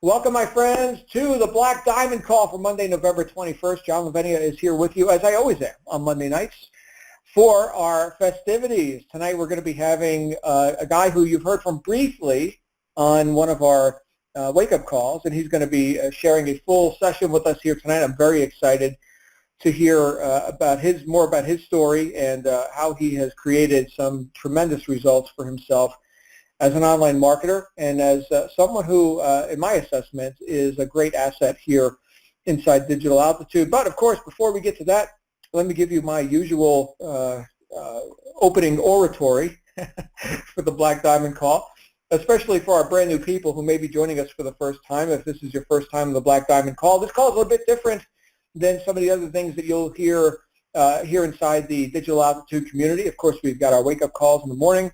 Welcome, my friends, to the Black Diamond Call for Monday, November 21st. John Lavenia is here with you, as I always am, on Monday nights for our festivities. Tonight we're going to be having a guy who you've heard from briefly on one of our wake-up calls, and he's going to be sharing a full session with us here tonight. I'm very excited to hear more about his story and how he has created some tremendous results for himself as an online marketer and as someone who, in my assessment, is a great asset here inside Digital Altitude. But, of course, before we get to that, let me give you my usual opening oratory for the Black Diamond Call, especially for our brand new people who may be joining us for the first time. If this is your first time in the Black Diamond Call, this call is a little bit different than some of the other things that you'll hear here inside the Digital Altitude community. Of course, we've got our wake-up calls in the morning.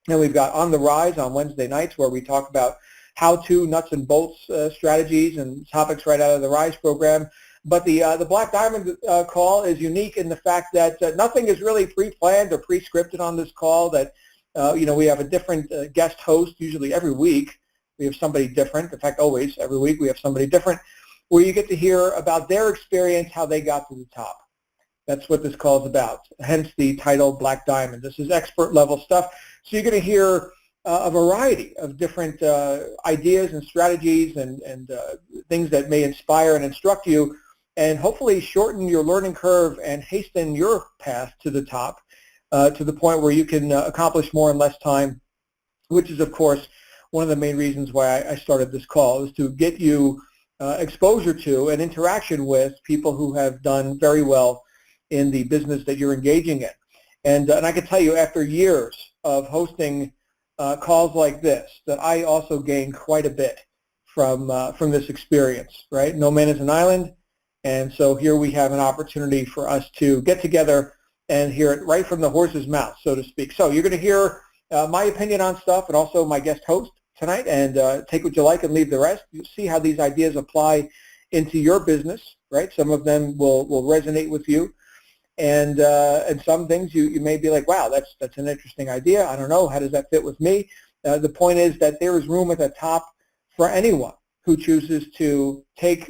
And we've got On the Rise on Wednesday nights where we talk about how-to, nuts and bolts strategies and topics right out of the Rise program. But the Black Diamond call is unique in the fact that nothing is really pre-planned or pre-scripted on this call. That we have a different guest host usually every week. We have somebody different. In fact, always every week we have somebody different where you get to hear about their experience, how they got to the top. That's what this call is about, hence the title Black Diamond. This is expert level stuff. So you're going to hear a variety of different ideas and strategies and things that may inspire and instruct you and hopefully shorten your learning curve and hasten your path to the top to the point where you can accomplish more in less time, which is, of course, one of the main reasons why I started this call, is to get you exposure to and interaction with people who have done very well in the business that you're engaging in. And I can tell you, after years of hosting calls like this, that I also gained quite a bit from this experience, right? No man is an island, and so here we have an opportunity for us to get together and hear it right from the horse's mouth, so to speak. So you're going to hear my opinion on stuff and also my guest host tonight, and take what you like and leave the rest. You'll see how these ideas apply into your business, right? Some of them will resonate with you. And some things you may be like, wow, that's an interesting idea. I don't know, how does that fit with me? The point is that there is room at the top for anyone who chooses to take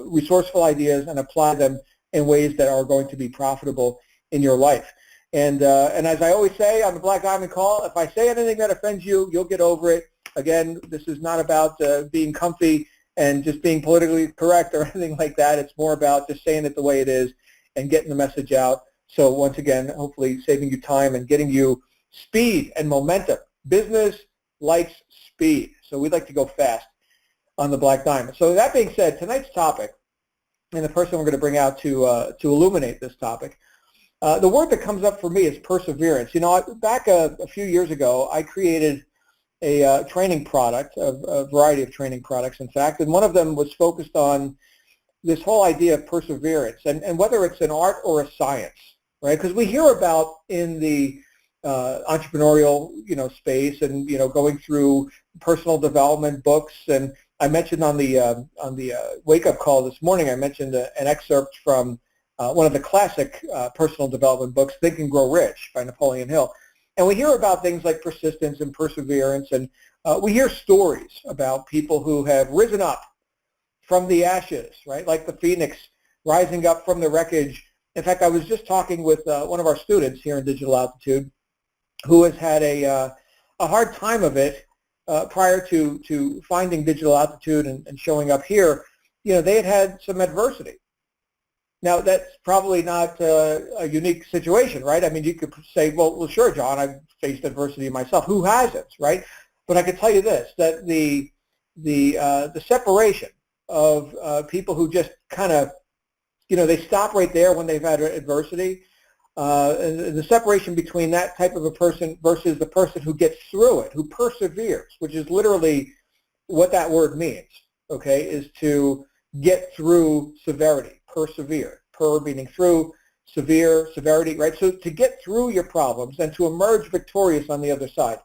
resourceful ideas and apply them in ways that are going to be profitable in your life. And as I always say on the Black Diamond Call, if I say anything that offends you, you'll get over it. Again, this is not about being comfy and just being politically correct or anything like that. It's more about just saying it the way it is and getting the message out. So once again, hopefully saving you time and getting you speed and momentum. Business likes speed, so we'd like to go fast on the Black Diamond. So that being said, tonight's topic, and the person we're going to bring out to illuminate this topic, the word that comes up for me is perseverance. You know, back a few years ago, I created a training product, a variety of training products, in fact, and one of them was focused on this whole idea of perseverance, and whether it's an art or a science, right? Because we hear about in the entrepreneurial, space, and going through personal development books. And I mentioned on the wake-up call this morning, I mentioned an excerpt from one of the classic personal development books, Think and Grow Rich by Napoleon Hill. And we hear about things like persistence and perseverance, and we hear stories about people who have risen up from the ashes, right? Like the phoenix rising up from the wreckage. In fact, I was just talking with one of our students here in Digital Altitude who has had a hard time of it prior to finding Digital Altitude and showing up here. They had some adversity. Now, that's probably not a unique situation, right? I mean, you could say, well, sure, John, I've faced adversity myself. Who hasn't, right? But I can tell you this, that the separation of people who just kind of, they stop right there when they've had adversity. And the separation between that type of a person versus the person who gets through it, who perseveres, which is literally what that word means, okay, is to get through severity, persevere. Per meaning through, severe, severity, right? So to get through your problems and to emerge victorious on the other side.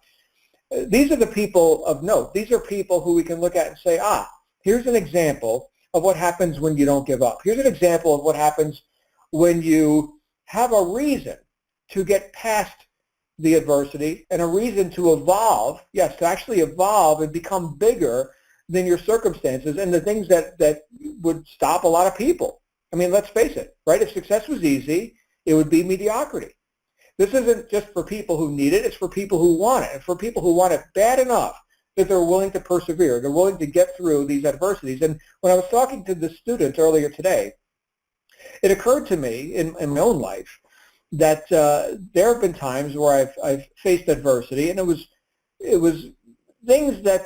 These are the people of note. These are people who we can look at and say, here's an example of what happens when you don't give up. Here's an example of what happens when you have a reason to get past the adversity and a reason to evolve, yes, to actually evolve and become bigger than your circumstances and the things that would stop a lot of people. I mean, let's face it, right? If success was easy, it would be mediocrity. This isn't just for people who need it. It's for people who want it, and for people who want it bad enough that they're willing to persevere. They're willing to get through these adversities. And when I was talking to the students earlier today, it occurred to me in my own life that there have been times where I've faced adversity, and it was things that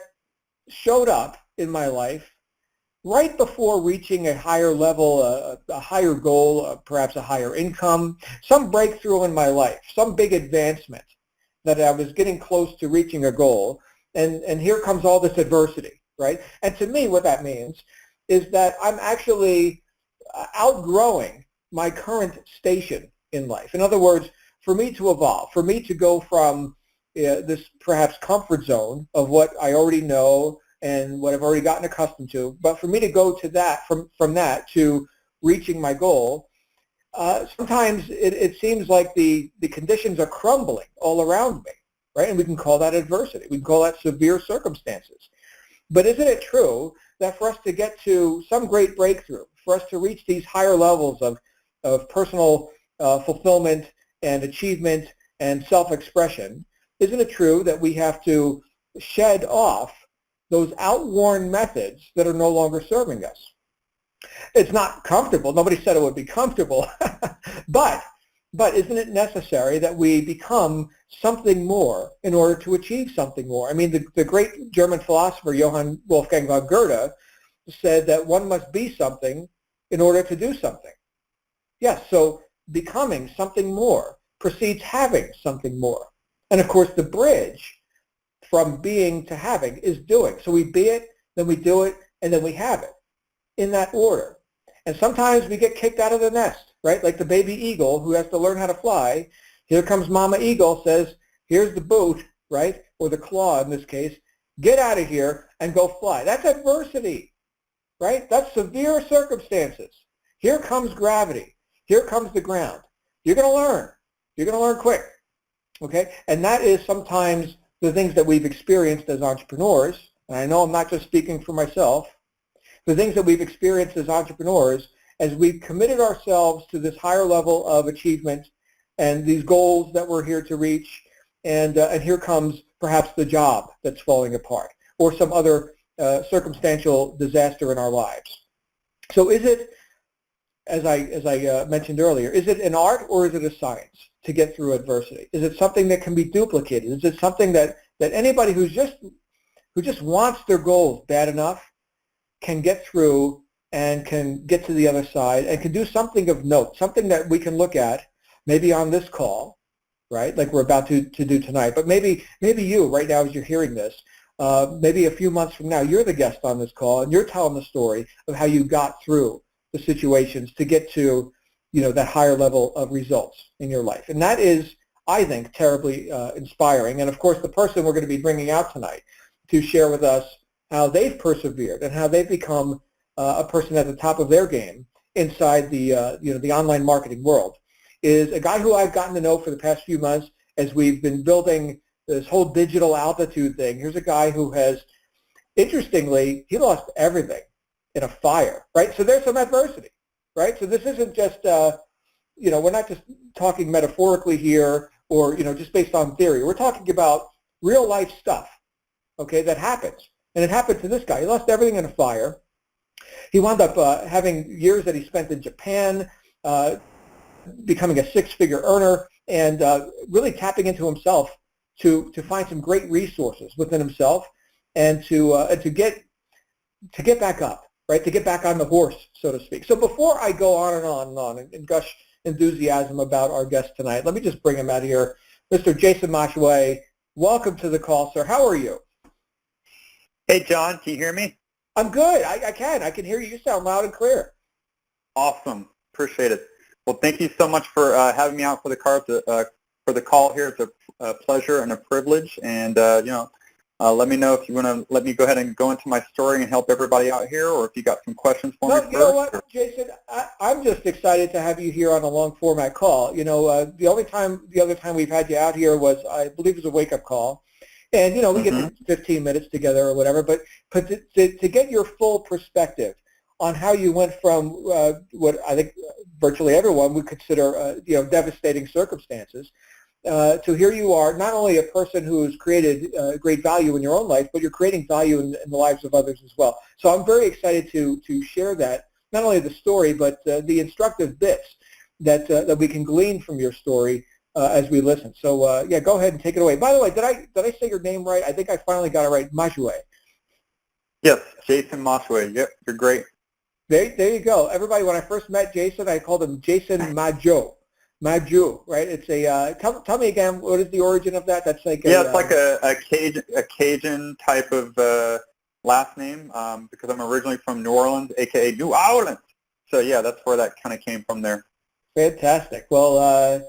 showed up in my life right before reaching a higher level, a higher goal, perhaps a higher income, some breakthrough in my life, some big advancement that I was getting close to reaching a goal, and here comes all this adversity, right? And to me, what that means is that I'm actually outgrowing my current station in life. In other words, for me to evolve, for me to go from this perhaps comfort zone of what I already know and what I've already gotten accustomed to, but for me to go to that, from that to reaching my goal, sometimes it seems like the conditions are crumbling all around me, right? And we can call that adversity. We can call that severe circumstances. But isn't it true that for us to get to some great breakthrough, for us to reach these higher levels of personal fulfillment and achievement and self-expression, isn't it true that we have to shed off those outworn methods that are no longer serving us? It's not comfortable. Nobody said it would be comfortable. but isn't it necessary that we become something more in order to achieve something more? I mean, the great German philosopher Johann Wolfgang von Goethe said that one must be something in order to do something. Yes, so becoming something more precedes having something more. And of course, the bridge from being to having is doing. So we be it, then we do it, and then we have it in that order. And sometimes we get kicked out of the nest, right? Like the baby eagle who has to learn how to fly. Here comes Mama Eagle, says, here's the boot, right? Or the claw in this case. Get out of here and go fly. That's adversity, right? That's severe circumstances. Here comes gravity. Here comes the ground. You're going to learn. You're going to learn quick, okay? And that is sometimes the things that we've experienced as entrepreneurs, and I know I'm not just speaking for myself, the things that we've experienced as entrepreneurs as we've committed ourselves to this higher level of achievement and these goals that we're here to reach, and here comes perhaps the job that's falling apart or some other circumstantial disaster in our lives. So is it, as I mentioned earlier, is it an art or is it a science to get through adversity? Is it something that can be duplicated? Is it something that anybody who just wants their goals bad enough can get through and can get to the other side and can do something of note, something that we can look at maybe on this call, right, like we're about to do tonight, but maybe you right now as you're hearing this, maybe a few months from now, you're the guest on this call and you're telling the story of how you got through the situations to get to, that higher level of results in your life. And that is, I think, terribly inspiring. And of course, the person we're going to be bringing out tonight to share with us how they've persevered and how they've become a person at the top of their game inside the online marketing world is a guy who I've gotten to know for the past few months as we've been building this whole digital altitude thing. Here's a guy who has, interestingly, he lost everything in a fire, right? So there's some adversity, right? So this isn't just, we're not just talking metaphorically here or, just based on theory. We're talking about real life stuff, okay, that happens. And it happened to this guy. He lost everything in a fire. He wound up having years that he spent in Japan, becoming a six-figure earner, and really tapping into himself to find some great resources within himself and to get back up, right? To get back on the horse, so to speak. So before I go on and on and on and gush enthusiasm about our guest tonight, let me just bring him out here. Mr. Jason Majoue, welcome to the call, sir. How are you? Hey, John, can you hear me? I'm good. I can. I can hear you. You sound loud and clear. Awesome. Appreciate it. Well, thank you so much for having me out for the call here. It's a pleasure and a privilege. And, let me know if you want to let me go ahead and go into my story and help everybody out here, or if you got some questions for me first. You know what, Jason? I'm just excited to have you here on a long format call. The other time we've had you out here was, I believe it was a wake-up call. And, you know, we get 15 minutes together or whatever, but to get your full perspective on how you went from what I think virtually everyone would consider, you know, devastating circumstances, to here you are, not only a person who's created great value in your own life, but you're creating value in the lives of others as well. So I'm very excited to share that, not only the story, but the instructive bits that we can glean from your story as we listen. So yeah, go ahead and take it away. By the way, did I say your name right? I think I finally got it right. Majoue. Yes, Jason Majoue. Yep, you're great. There you go. Everybody, when I first met Jason, I called him Jason Majoue. Majoue, right? It's a, tell me again, what is the origin of that? That's like yeah, it's like a Cajun type of last name because I'm originally from New Orleans, a.k.a. New Orleans. So yeah, that's where that kind of came from there. Fantastic. Well,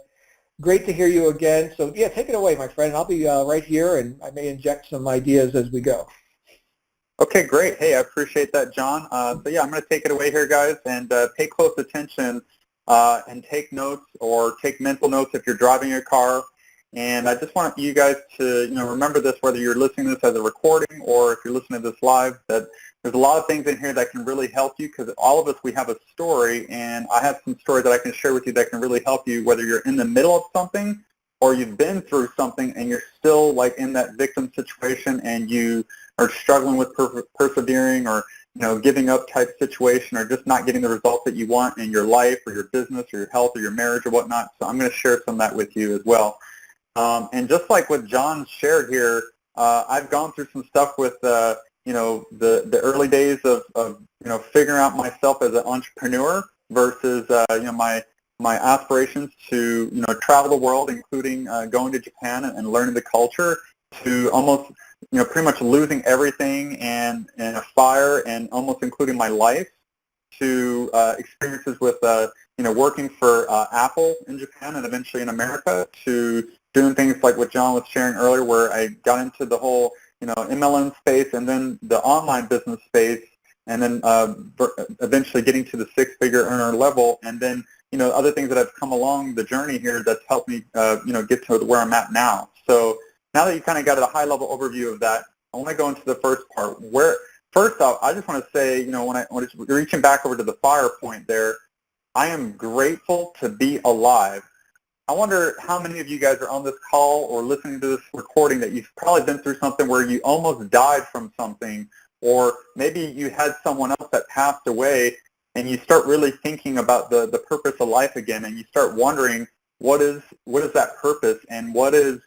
great to hear you again. So yeah, take it away, my friend. I'll be right here, and I may inject some ideas as we go. Okay, great. Hey, I appreciate that, John. So yeah, I'm going to take it away here, guys, and pay close attention and take notes or take mental notes if you're driving your car. And I just want you guys to, you know, remember this, whether you're listening to this as a recording or if you're listening to this live, that there's a lot of things in here that can really help you, because all of us, we have a story, and I have some stories that I can share with you that can really help you, whether you're in the middle of something or you've been through something and you're still like in that victim situation and you are struggling with persevering or, you know, giving up type situation or just not getting the results that you want in your life or your business or your health or your marriage or whatnot. So I'm going to share some of that with you as well. And just like what John shared here, I've gone through some stuff with, you know, the early days of, you know, figuring out myself as an entrepreneur versus, you know, my aspirations to, you know, travel the world, including going to Japan and learning the culture, to almost, you know, pretty much losing everything and a fire and almost including my life, to experiences with, you know, working for Apple in Japan and eventually in America, to doing things like what John was sharing earlier, where I got into the whole, you know, MLM space and then the online business space, and then eventually getting to the six-figure earner level, and then, you know, other things that have come along the journey here that's helped me, you know, get to where I'm at now. So now that you kind of got a high-level overview of that, I want to go into the first part. First off, I just want to say, you know, when it's reaching back over to the fire point there, I am grateful to be alive. I wonder how many of you guys are on this call or listening to this recording that you've probably been through something where you almost died from something, or maybe you had someone else that passed away, and you start really thinking about the purpose of life again, and you start wondering what is that purpose, and what is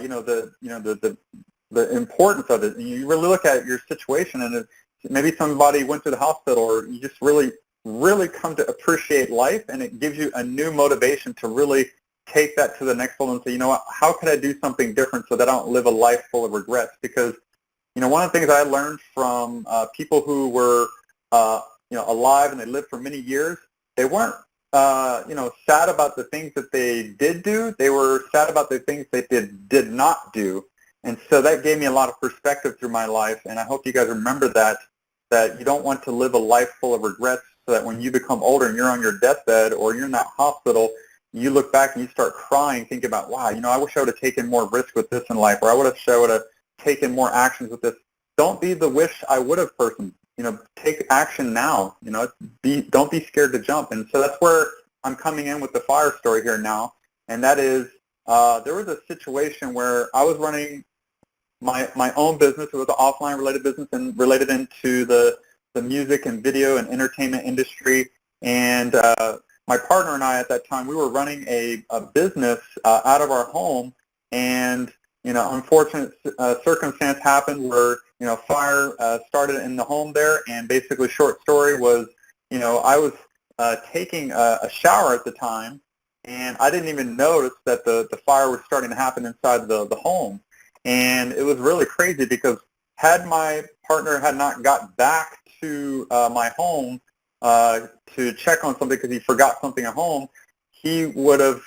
you know, the importance of it. And you really look at your situation, and maybe somebody went to the hospital, or you just really come to appreciate life, and it gives you a new motivation to really take that to the next level and say, you know what, how could I do something different so that I don't live a life full of regrets? Because, you know, one of the things I learned from people who were, you know, alive and they lived for many years, they weren't, you know, sad about the things that they did do. They were sad about the things that they did not do. And so that gave me a lot of perspective through my life, and I hope you guys remember that you don't want to live a life full of regrets, so that when you become older and you're on your deathbed or you're in that hospital, you look back and you start crying, thinking about, wow, you know, I wish I would have taken more risk with this in life, or I would have taken more actions with this. Don't be the wish I would have person. You know, take action now. You know, don't be scared to jump. And so that's where I'm coming in with the fire story here now, and that is there was a situation where I was running my own business. It was an offline related business and related into the music and video and entertainment industry. And my partner and I at that time, we were running a business out of our home, and, you know, unfortunate circumstance happened where, you know, fire started in the home there. And basically, short story was, you know, I was taking a shower at the time, and I didn't even notice that the fire was starting to happen inside the home. And it was really crazy, because had my partner had not got back to my home to check on something because he forgot something at home, he would have,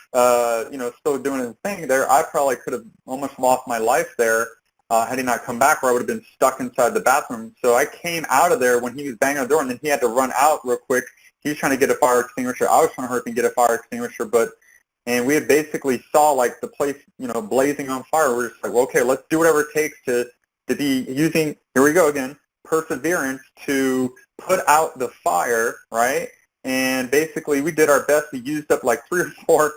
you know, still doing his thing there. I probably could have almost lost my life there had he not come back, or I would have been stuck inside the bathroom. So I came out of there when he was banging on the door, and then he had to run out real quick. He was trying to get a fire extinguisher. I was trying to hurry up and get a fire extinguisher, but and we had basically saw like the place, blazing on fire. We're just like, well, okay, let's do whatever it takes to be using, here we go again, perseverance to put out the fire, right? And basically we did our best. We used up like 3 or 4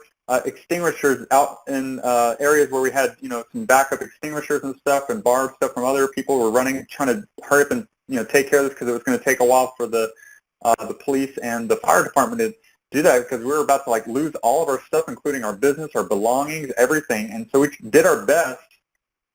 extinguishers out in areas where we had, some backup extinguishers and stuff, and borrowed stuff from other people who were running, trying to hurry up and, take care of this, because it was going to take a while for the police and the fire department to do that, because we were about to like lose all of our stuff, including our business, our belongings, everything. And so we did our best,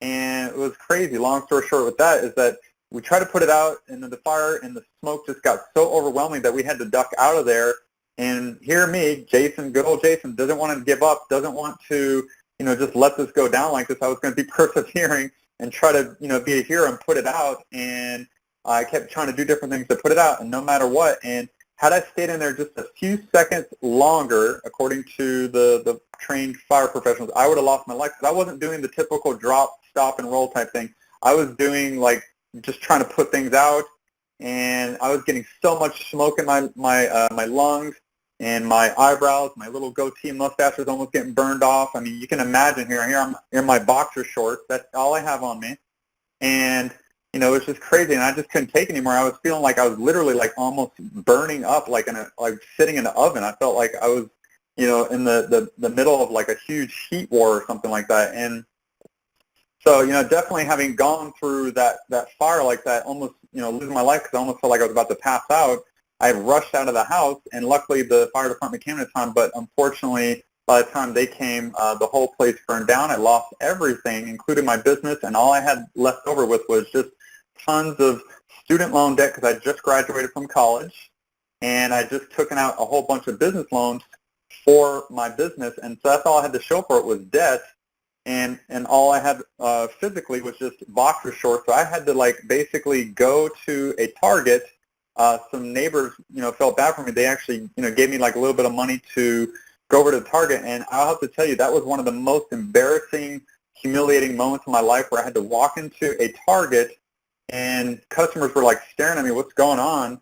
and it was crazy. Long story short with that is that we tried to put it out, and the fire and the smoke just got so overwhelming that we had to duck out of there. And here me, Jason, good old Jason, doesn't want to give up, doesn't want to, just let this go down like this. I was going to be persevering and try to, be a hero and put it out. And I kept trying to do different things to put it out, and no matter what. And had I stayed in there just a few seconds longer, according to the trained fire professionals, I would have lost my life, because I wasn't doing the typical drop, stop, and roll type thing. I was doing like just trying to put things out, and I was getting so much smoke in my lungs and my eyebrows. My little goatee and mustache was almost getting burned off. I mean, you can imagine here I'm in my boxer shorts. That's all I have on me, and it's just crazy, and I just couldn't take it anymore. I was feeling like I was literally like almost burning up, like sitting in the oven. I felt like I was, in the middle of like a huge heat war or something like that. And so, definitely having gone through that fire like that, almost, losing my life, because I almost felt like I was about to pass out, I rushed out of the house, and luckily the fire department came at a time, but unfortunately, by the time they came, the whole place burned down. I lost everything, including my business, and all I had left over with was just tons of student loan debt, because I just graduated from college, and I just taken out a whole bunch of business loans for my business, and so that's all I had to show for it was debt, and all I had physically was just boxer shorts. So I had to like basically go to a Target. Some neighbors, felt bad for me. They actually, gave me like a little bit of money to go over to Target, and I'll have to tell you, that was one of the most embarrassing, humiliating moments in my life, where I had to walk into a Target, and customers were like staring at me, what's going on?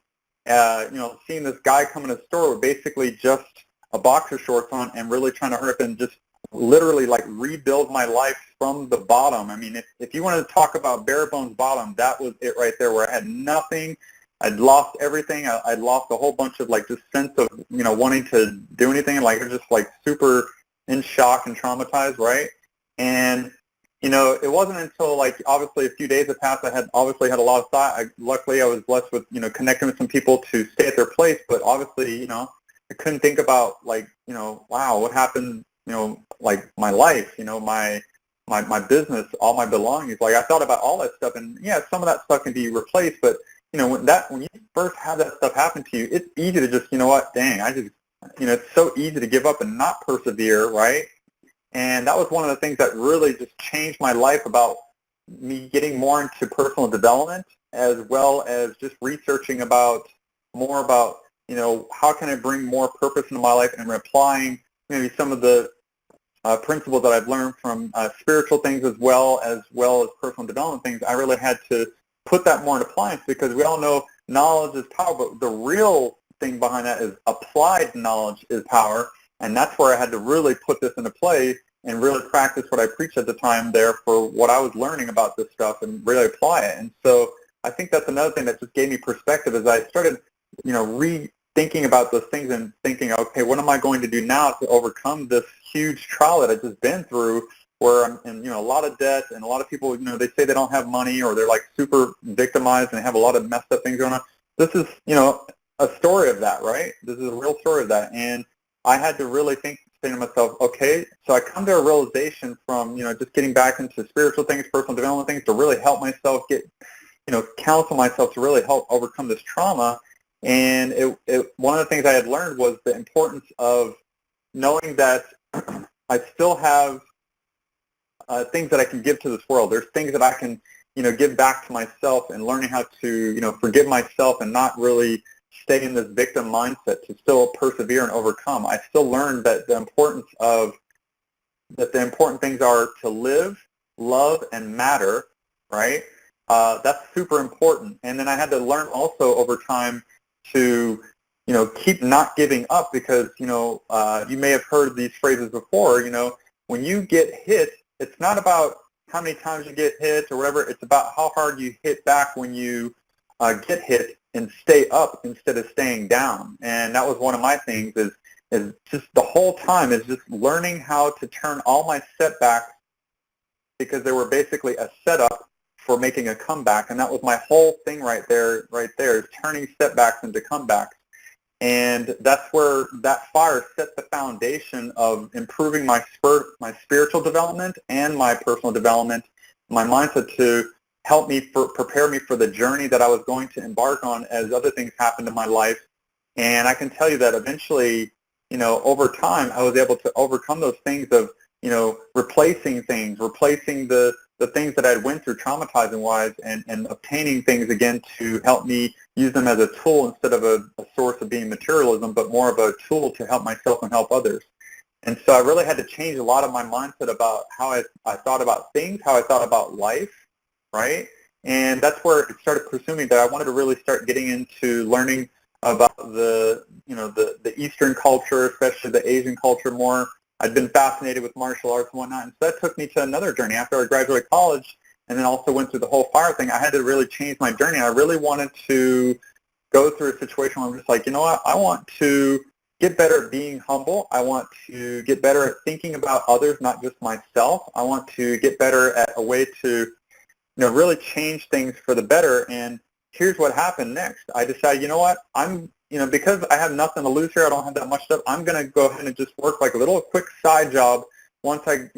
Seeing this guy come in the store with basically just a boxer shorts on, and really trying to hurry up and just literally like rebuild my life from the bottom. I mean, if you wanted to talk about bare bones bottom, that was it right there, where I had nothing. I'd lost everything. I'd lost a whole bunch of like just sense of, wanting to do anything, and like I was just like super in shock and traumatized, right? And it wasn't until like obviously a few days had passed. I had obviously had a lot of thought. Luckily, I was blessed with connecting with some people to stay at their place. But obviously, I couldn't think about like wow, what happened? Like my life, my business, all my belongings. Like I thought about all that stuff, and yeah, some of that stuff can be replaced. But when you first have that stuff happen to you, it's easy to just dang, it's so easy to give up and not persevere, right? And that was one of the things that really just changed my life, about me getting more into personal development, as well as just researching more about, how can I bring more purpose into my life, and applying maybe some of the principles that I've learned from spiritual things as well as personal development things. I really had to put that more into appliance, because we all know knowledge is power, but the real thing behind that is applied knowledge is power. And that's where I had to really put this into play and really practice what I preached at the time there for what I was learning about this stuff, and really apply it. And so I think that's another thing that just gave me perspective, as I started, rethinking about those things and thinking, okay, what am I going to do now to overcome this huge trial that I've just been through, where I'm in, a lot of debt, and a lot of people, they say they don't have money, or they're like super victimized and they have a lot of messed up things going on. This is, a story of that, right? This is a real story of that. And I had to really say to myself, okay, so I come to a realization from, just getting back into spiritual things, personal development things, to really help myself get, counsel myself to really help overcome this trauma. And one of the things I had learned was the importance of knowing that I still have things that I can give to this world. There's things that I can, give back to myself, and learning how to, forgive myself and not really stay in this victim mindset, to still persevere and overcome. I still learned that the important things are to live, love, and matter, right? That's super important. And then I had to learn also over time to keep not giving up because, you may have heard these phrases before, when you get hit, it's not about how many times you get hit or whatever. It's about how hard you hit back when you get hit and stay up instead of staying down. And that was one of my things is just the whole time is just learning how to turn all my setbacks, because they were basically a setup for making a comeback. And that was my whole thing right there is turning setbacks into comebacks. And that's where that fire set the foundation of improving my spiritual development and my personal development, my mindset to help me prepare me for the journey that I was going to embark on as other things happened in my life. And I can tell you that eventually, over time, I was able to overcome those things of, replacing the things that I had went through traumatizing-wise and obtaining things again to help me use them as a tool instead of a source of being materialism, but more of a tool to help myself and help others. And so I really had to change a lot of my mindset about how I thought about things, how I thought about life, right? And that's where it started pursuing that I wanted to really start getting into learning about the Eastern culture, especially the Asian culture more. I'd been fascinated with martial arts and whatnot, and so that took me to another journey. After I graduated college and then also went through the whole fire thing, I had to really change my journey. I really wanted to go through a situation where I'm just like, I want to get better at being humble. I want to get better at thinking about others, not just myself. I want to get better at a way to, really change things for the better. And here's what happened next. I decided, because I have nothing to lose here, I don't have that much stuff, I'm going to go ahead and just work like a little quick side job once I,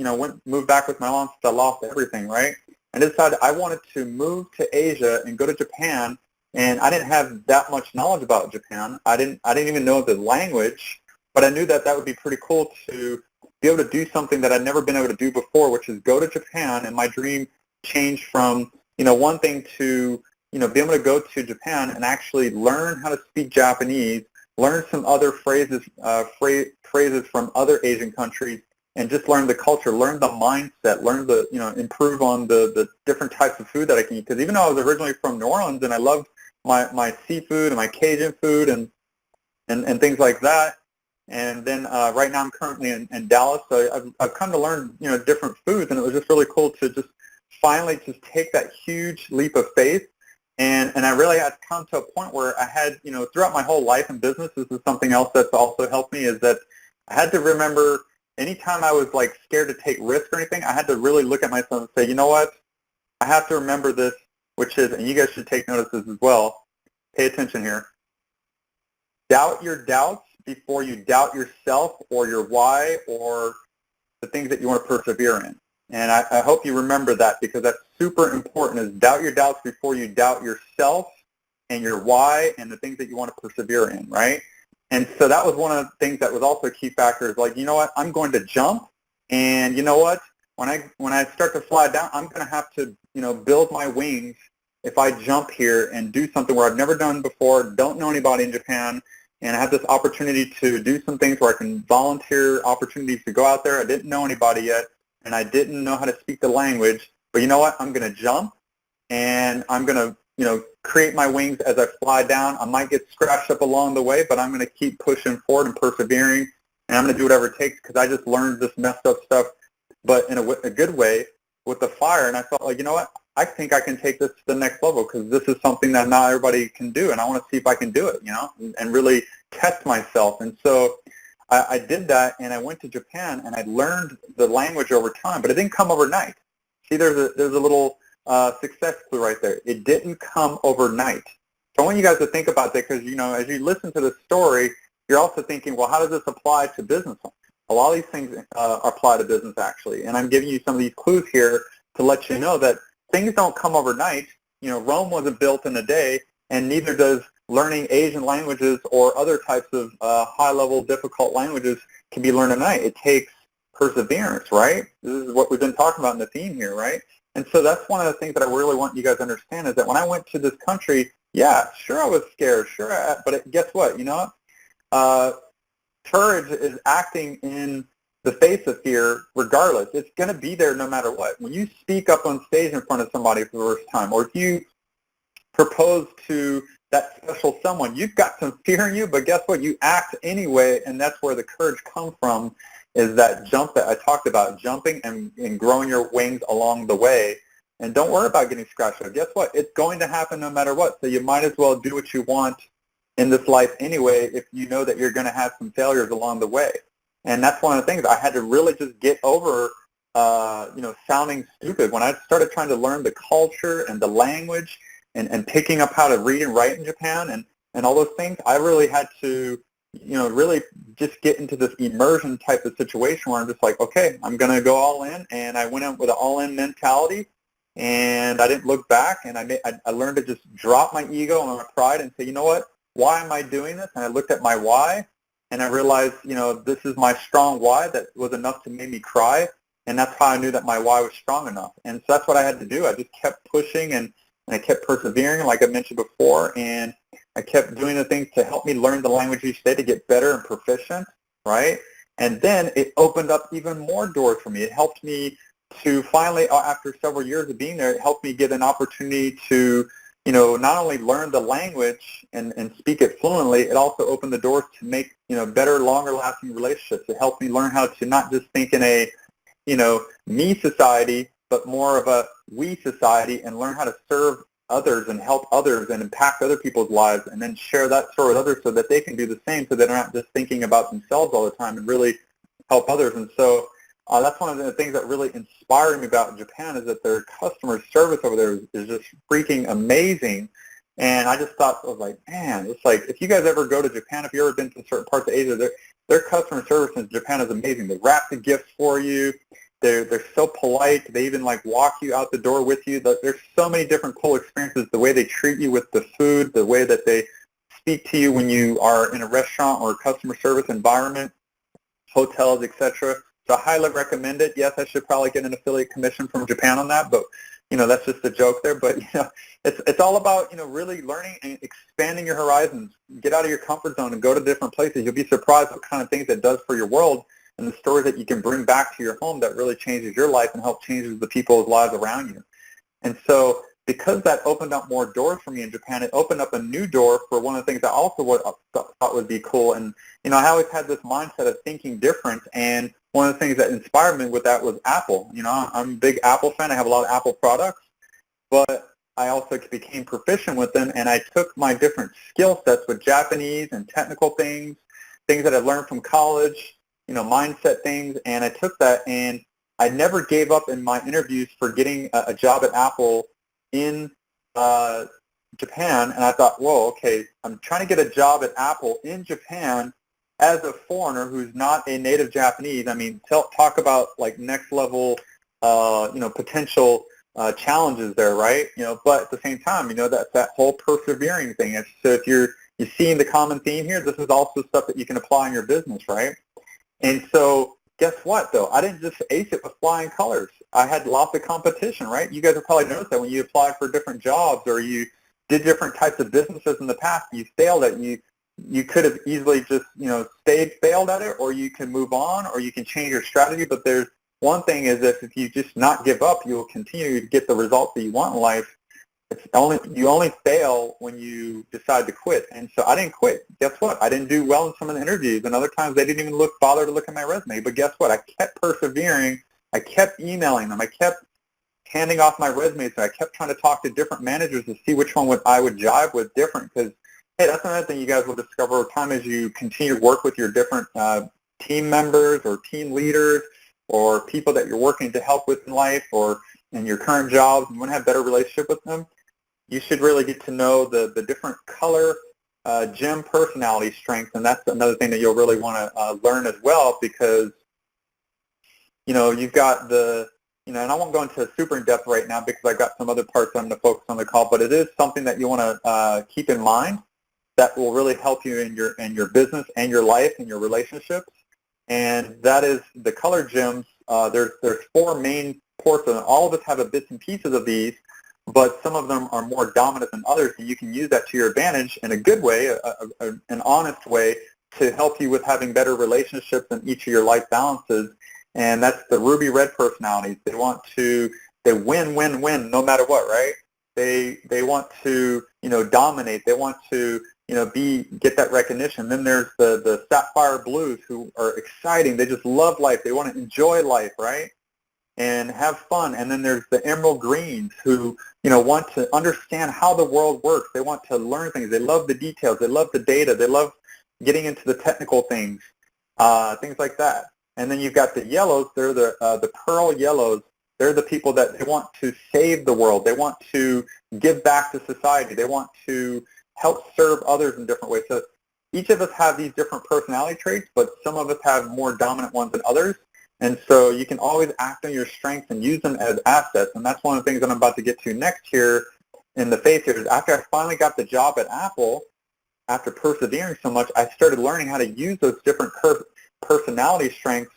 moved back with my mom since I lost everything, right? And decided I wanted to move to Asia and go to Japan, and I didn't have that much knowledge about Japan. I didn't even know the language, but I knew that would be pretty cool to be able to do something that I'd never been able to do before, which is go to Japan. And my dream changed from, one thing to, be able to go to Japan and actually learn how to speak Japanese, learn some other phrases from other Asian countries, and just learn the culture, learn the mindset, learn the, improve on the different types of food that I can eat. Because even though I was originally from New Orleans and I loved my seafood and my Cajun food and things like that, and then right now I'm currently in Dallas, so I've come to learn, different foods, and it was just really cool to just finally just take that huge leap of faith. And I really had to come to a point where I had, throughout my whole life and business, this is something else that's also helped me, is that I had to remember anytime I was like scared to take risks or anything, I had to really look at myself and say, you know what, I have to remember this, which is, and you guys should take notice of this as well, pay attention here, doubt your doubts before you doubt yourself or your why or the things that you want to persevere in. And I hope you remember that, because that's super important, is doubt your doubts before you doubt yourself and your why and the things that you want to persevere in, right? And so that was one of the things that was also a key factor, is like, you know what, I'm going to jump, and you know what, when I start to fly down, I'm going to have to, build my wings if I jump here and do something where I've never done before, don't know anybody in Japan, and I have this opportunity to do some things where I can volunteer opportunities to go out there. I didn't know anybody yet, and I didn't know how to speak the language, but you know what, I'm going to jump, and I'm going to, create my wings as I fly down. I might get scratched up along the way, but I'm going to keep pushing forward and persevering, and I'm going to do whatever it takes, because I just learned this messed up stuff, but in a good way with the fire, and I felt like, you know what, I think I can take this to the next level, because this is something that not everybody can do, and I want to see if I can do it, and really test myself. And so I did that, and I went to Japan, and I learned the language over time, but it didn't come overnight. See, there's a little success clue right there. It didn't come overnight. So I want you guys to think about that, because, as you listen to the story, you're also thinking, well, how does this apply to business? A lot of these things apply to business, actually, and I'm giving you some of these clues here to let you know that things don't come overnight. Rome wasn't built in a day, and neither does learning Asian languages or other types of high-level difficult languages can be learned overnight. It takes perseverance, right? This is what we've been talking about in the theme here, right? And so that's one of the things that I really want you guys to understand, is that when I went to this country, yeah, sure I was scared, but guess what? Courage is acting in the face of fear regardless. It's going to be there no matter what. When you speak up on stage in front of somebody for the first time, or if you propose to that special someone. You've got some fear in you, but guess what? You act anyway, and that's where the courage comes from, is that jump that I talked about, jumping and growing your wings along the way. And don't worry about getting scratched up. Guess what? It's going to happen no matter what, so you might as well do what you want in this life anyway if you know that you're going to have some failures along the way. And that's one of the things I had to really just get over, sounding stupid. When I started trying to learn the culture and the language and picking up how to read and write in Japan and all those things, I really had to, really just get into this immersion type of situation where I'm just like, okay, I'm going to go all in. And I went out with an all-in mentality, and I didn't look back. And I learned to just drop my ego and my pride and say, you know what, why am I doing this? And I looked at my why, and I realized, this is my strong why that was enough to make me cry. And that's how I knew that my why was strong enough. And so that's what I had to do. I just kept pushing and I kept persevering, like I mentioned before, and I kept doing the things to help me learn the language each day to get better and proficient, right? And then it opened up even more doors for me. It helped me to finally, after several years of being there, it helped me get an opportunity to, not only learn the language and speak it fluently, it also opened the doors to make, better, longer-lasting relationships. It helped me learn how to not just think in a, me society, but more of a we society, and learn how to serve others and help others and impact other people's lives, and then share that story with others so that they can do the same, so they're not just thinking about themselves all the time and really help others. And so that's one of the things that really inspired me about Japan, is that their customer service over there is just freaking amazing. And I just thought, I was like, man, it's like, if you guys ever go to Japan, if you've ever been to certain parts of Asia, their customer service in Japan is amazing. They wrap the gifts for you. They're so polite. They even walk you out the door with you. There's so many different cool experiences. The way they treat you with the food, the way that they speak to you when you are in a restaurant or a customer service environment, hotels, etc. So I highly recommend it. Yes, I should probably get an affiliate commission from Japan on that, but that's just a joke there. But it's all about really learning and expanding your horizons. Get out of your comfort zone and go to different places. You'll be surprised what kind of things it does for your world, and the stories that you can bring back to your home that really changes your life and help changes the people's lives around you. And so because that opened up more doors for me in Japan, it opened up a new door for one of the things I also thought would be cool. And, I always had this mindset of thinking different, and one of the things that inspired me with that was Apple. I'm a big Apple fan. I have a lot of Apple products, but I also became proficient with them, and I took my different skill sets with Japanese and technical things that I learned from college, mindset things, and I took that, and I never gave up in my interviews for getting a job at Apple in Japan. And I thought, whoa, okay, I'm trying to get a job at Apple in Japan as a foreigner who's not a native Japanese. I mean, talk about next level, potential challenges there, right? But at the same time, that whole persevering thing. So if you're seeing the common theme here, this is also stuff that you can apply in your business, right? And so guess what, though? I didn't just ace it with flying colors. I had lots of competition, right? You guys have probably noticed that when you apply for different jobs or you did different types of businesses in the past, you failed at it. You could have easily just, failed at it, or you can move on, or you can change your strategy. But there's one thing is that if you just not give up, you will continue to get the results that you want in life. You only fail when you decide to quit. And so I didn't quit. Guess what? I didn't do well in some of the interviews, and other times they didn't even bother to look at my resume. But guess what? I kept persevering. I kept emailing them. I kept handing off my resume. So I kept trying to talk to different managers to see which one I would jive with different. Because, hey, that's another thing you guys will discover over time as you continue to work with your different team members or team leaders or people that you're working to help with in life or in your current jobs. You want to have a better relationship with them. You should really get to know the different color gem personality strengths, and that's another thing that you'll really want to learn as well, because you've got and I won't go into super in depth right now because I've got some other parts I'm going to focus on the call, but it is something that you want to keep in mind that will really help you in your business and your life and your relationships, and that is the color gems. There's four main portions, and all of us have a bits and pieces of these, but some of them are more dominant than others, and you can use that to your advantage in a good way, an honest way, to help you with having better relationships in each of your life balances. And that's the ruby red personalities. They win no matter what, right? They want to, dominate. They want to, get that recognition. Then there's the Sapphire Blues, who are exciting. They just love life. They want to enjoy life, right? And have fun. And then there's the Emerald Greens, who, want to understand how the world works. They want to learn things. They love the details. They love the data. They love getting into the technical things, things like that. And then you've got the yellows. They're the pearl yellows. They're the people that they want to save the world. They want to give back to society. They want to help serve others in different ways. So each of us have these different personality traits, but some of us have more dominant ones than others. And so you can always act on your strengths and use them as assets. And that's one of the things that I'm about to get to next here in the face here is after I finally got the job at Apple, after persevering so much, I started learning how to use those different personality strengths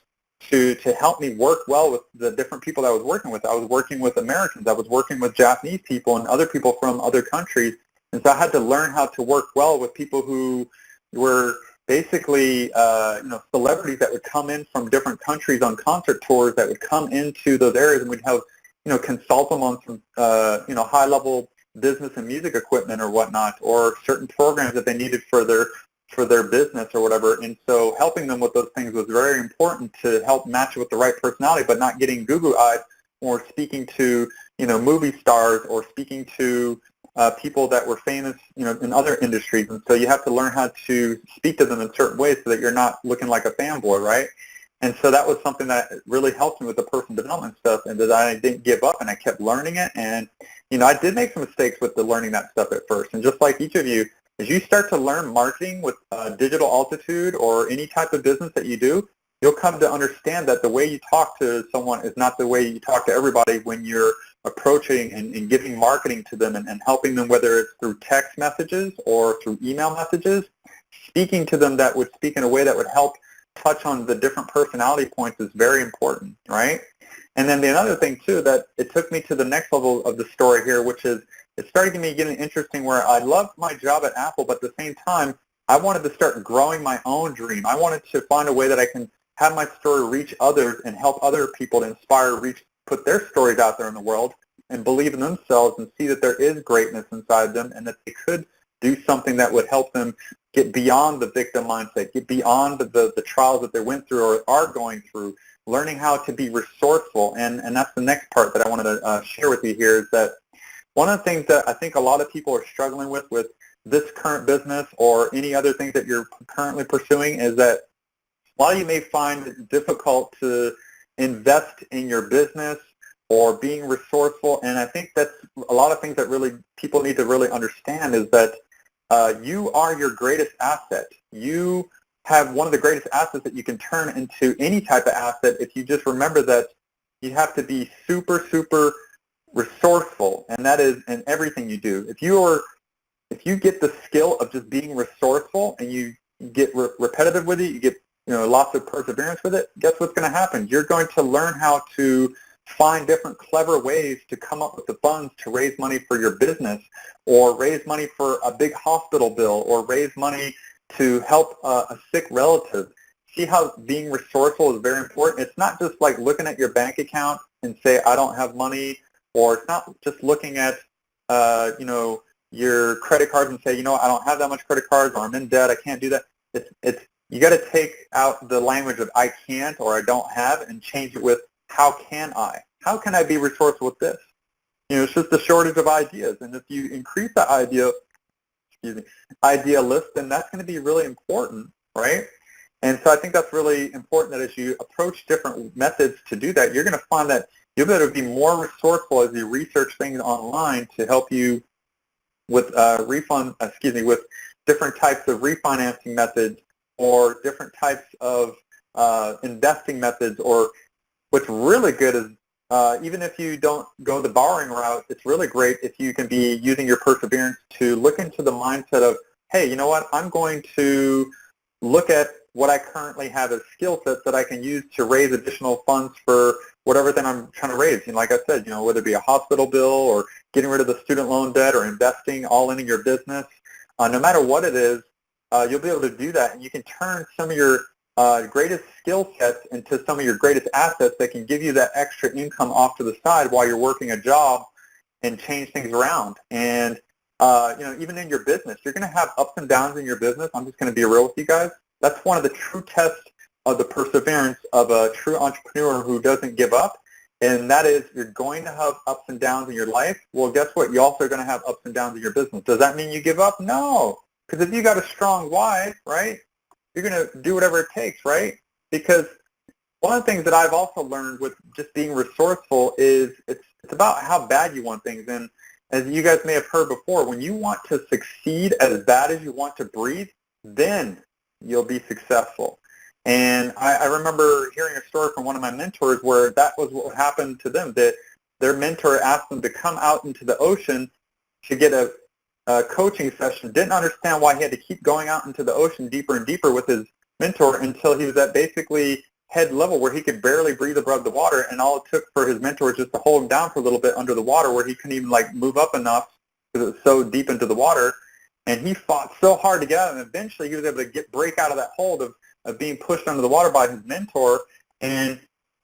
to help me work well with the different people that I was working with. I was working with Americans. I was working with Japanese people and other people from other countries. And so I had to learn how to work well with people who were basically, celebrities that would come in from different countries on concert tours that would come into those areas, and we'd have, consult them on some, high-level business and music equipment or whatnot, or certain programs that they needed for their business or whatever. And so helping them with those things was very important to help match it with the right personality, but not getting goo-goo-eyed or speaking to, movie stars or speaking to people that were famous, in other industries. And so you have to learn how to speak to them in certain ways so that you're not looking like a fanboy, right? And so that was something that really helped me with the personal development stuff, and that I didn't give up, and I kept learning it. And, I did make some mistakes with the learning that stuff at first. And just like each of you, as you start to learn marketing with digital altitude or any type of business that you do, you'll come to understand that the way you talk to someone is not the way you talk to everybody when you're approaching and giving marketing to them and helping them, whether it's through text messages or through email messages. Speaking to them that would speak in a way that would help touch on the different personality points is very important, right? And then the other thing, too, that it took me to the next level of the story here, which is it started to me getting interesting where I loved my job at Apple, but at the same time, I wanted to start growing my own dream. I wanted to find a way that I can have my story reach others and help other people to inspire, put their stories out there in the world and believe in themselves and see that there is greatness inside them and that they could do something that would help them get beyond the victim mindset, get beyond the trials that they went through or are going through, learning how to be resourceful. And that's the next part that I wanted to share with you here is that one of the things that I think a lot of people are struggling with this current business or any other things that you're currently pursuing is that while you may find it difficult to invest in your business or being resourceful, and I think that's a lot of things that really people need to really understand is that you are your greatest asset. You have one of the greatest assets that you can turn into any type of asset if you just remember that you have to be super, super resourceful, and that is in everything you do. If you get the skill of just being resourceful and you get repetitive with it, you get lots of perseverance with it, guess what's going to happen? You're going to learn how to find different clever ways to come up with the funds to raise money for your business or raise money for a big hospital bill or raise money to help a sick relative. See how being resourceful is very important? It's not just like looking at your bank account and say, I don't have money, or it's not just looking at, your credit cards and say, I don't have that much credit cards or I'm in debt, I can't do that. It's you got to take out the language of I can't or I don't have and change it with how can I? How can I be resourceful with this? It's just a shortage of ideas. And if you increase the idea list, then that's going to be really important, right? And so I think that's really important that as you approach different methods to do that, you're going to find that you'll be able to be more resourceful as you research things online to help you with with different types of refinancing methods or different types of investing methods. Or what's really good is even if you don't go the borrowing route, it's really great if you can be using your perseverance to look into the mindset of, hey, you know what, I'm going to look at what I currently have as skill sets that I can use to raise additional funds for whatever thing I'm trying to raise. Like I said, whether it be a hospital bill or getting rid of the student loan debt or investing all in your business, no matter what it is, you'll be able to do that. And you can turn some of your greatest skill sets into some of your greatest assets that can give you that extra income off to the side while you're working a job and change things around. And even in your business, you're going to have ups and downs in your business. I'm just going to be real with you guys. That's one of the true tests of the perseverance of a true entrepreneur who doesn't give up. And that is, you're going to have ups and downs in your life. Well, guess what? You also are going to have ups and downs in your business. Does that mean you give up? No. Because if you got a strong why, right, you're going to do whatever it takes, right? Because one of the things that I've also learned with just being resourceful is it's about how bad you want things. And as you guys may have heard before, when you want to succeed as bad as you want to breathe, then you'll be successful. And I remember hearing a story from one of my mentors where that was what happened to them, that their mentor asked them to come out into the ocean to get a coaching session, didn't understand why he had to keep going out into the ocean deeper and deeper with his mentor until he was at basically head level where he could barely breathe above the water, and all it took for his mentor was just to hold him down for a little bit under the water where he couldn't even move up enough because it was so deep into the water. And he fought so hard to get out, and eventually he was able to break out of that hold of being pushed under the water by his mentor. And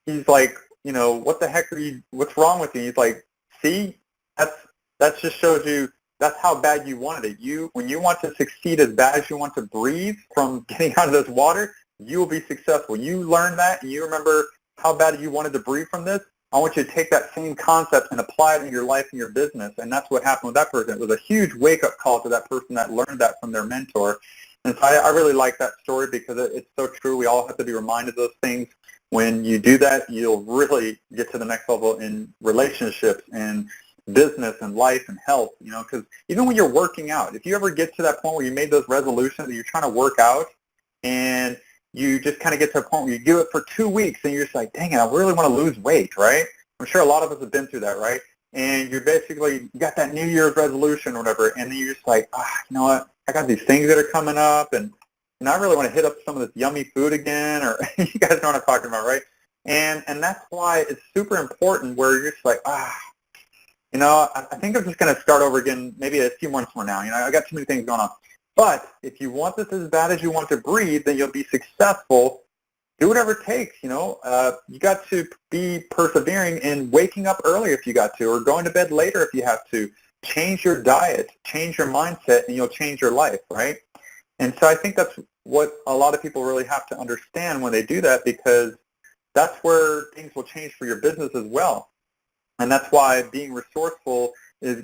he's like, what the heck what's wrong with you? He's like, see, that just shows you that's how bad you wanted it. When you want to succeed as bad as you want to breathe from getting out of this water, you will be successful. You learn that and you remember how bad you wanted to breathe from this. I want you to take that same concept and apply it in your life and your business. And that's what happened with that person. It was a huge wake-up call to that person that learned that from their mentor. And so I really like that story because it's so true. We all have to be reminded of those things. When you do that, you'll really get to the next level in relationships and business and life and health, because even when you're working out, if you ever get to that point where you made those resolutions that you're trying to work out and you just kind of get to a point where you do it for 2 weeks and you're just like, dang it, I really want to lose weight, right? I'm sure a lot of us have been through that, right? And you're basically got that New Year's resolution or whatever, and then you're just like, you know what? I got these things that are coming up, and I really want to hit up some of this yummy food again, or you guys know what I'm talking about, right? And that's why it's super important where you're just like, I think I'm just going to start over again maybe a few months from now. I got too many things going on. But if you want this as bad as you want to breathe, then you'll be successful. Do whatever it takes, You got to be persevering in waking up early if you got to, or going to bed later if you have to. Change your diet, change your mindset, and you'll change your life, right? And so I think that's what a lot of people really have to understand when they do that, because that's where things will change for your business as well. And that's why being resourceful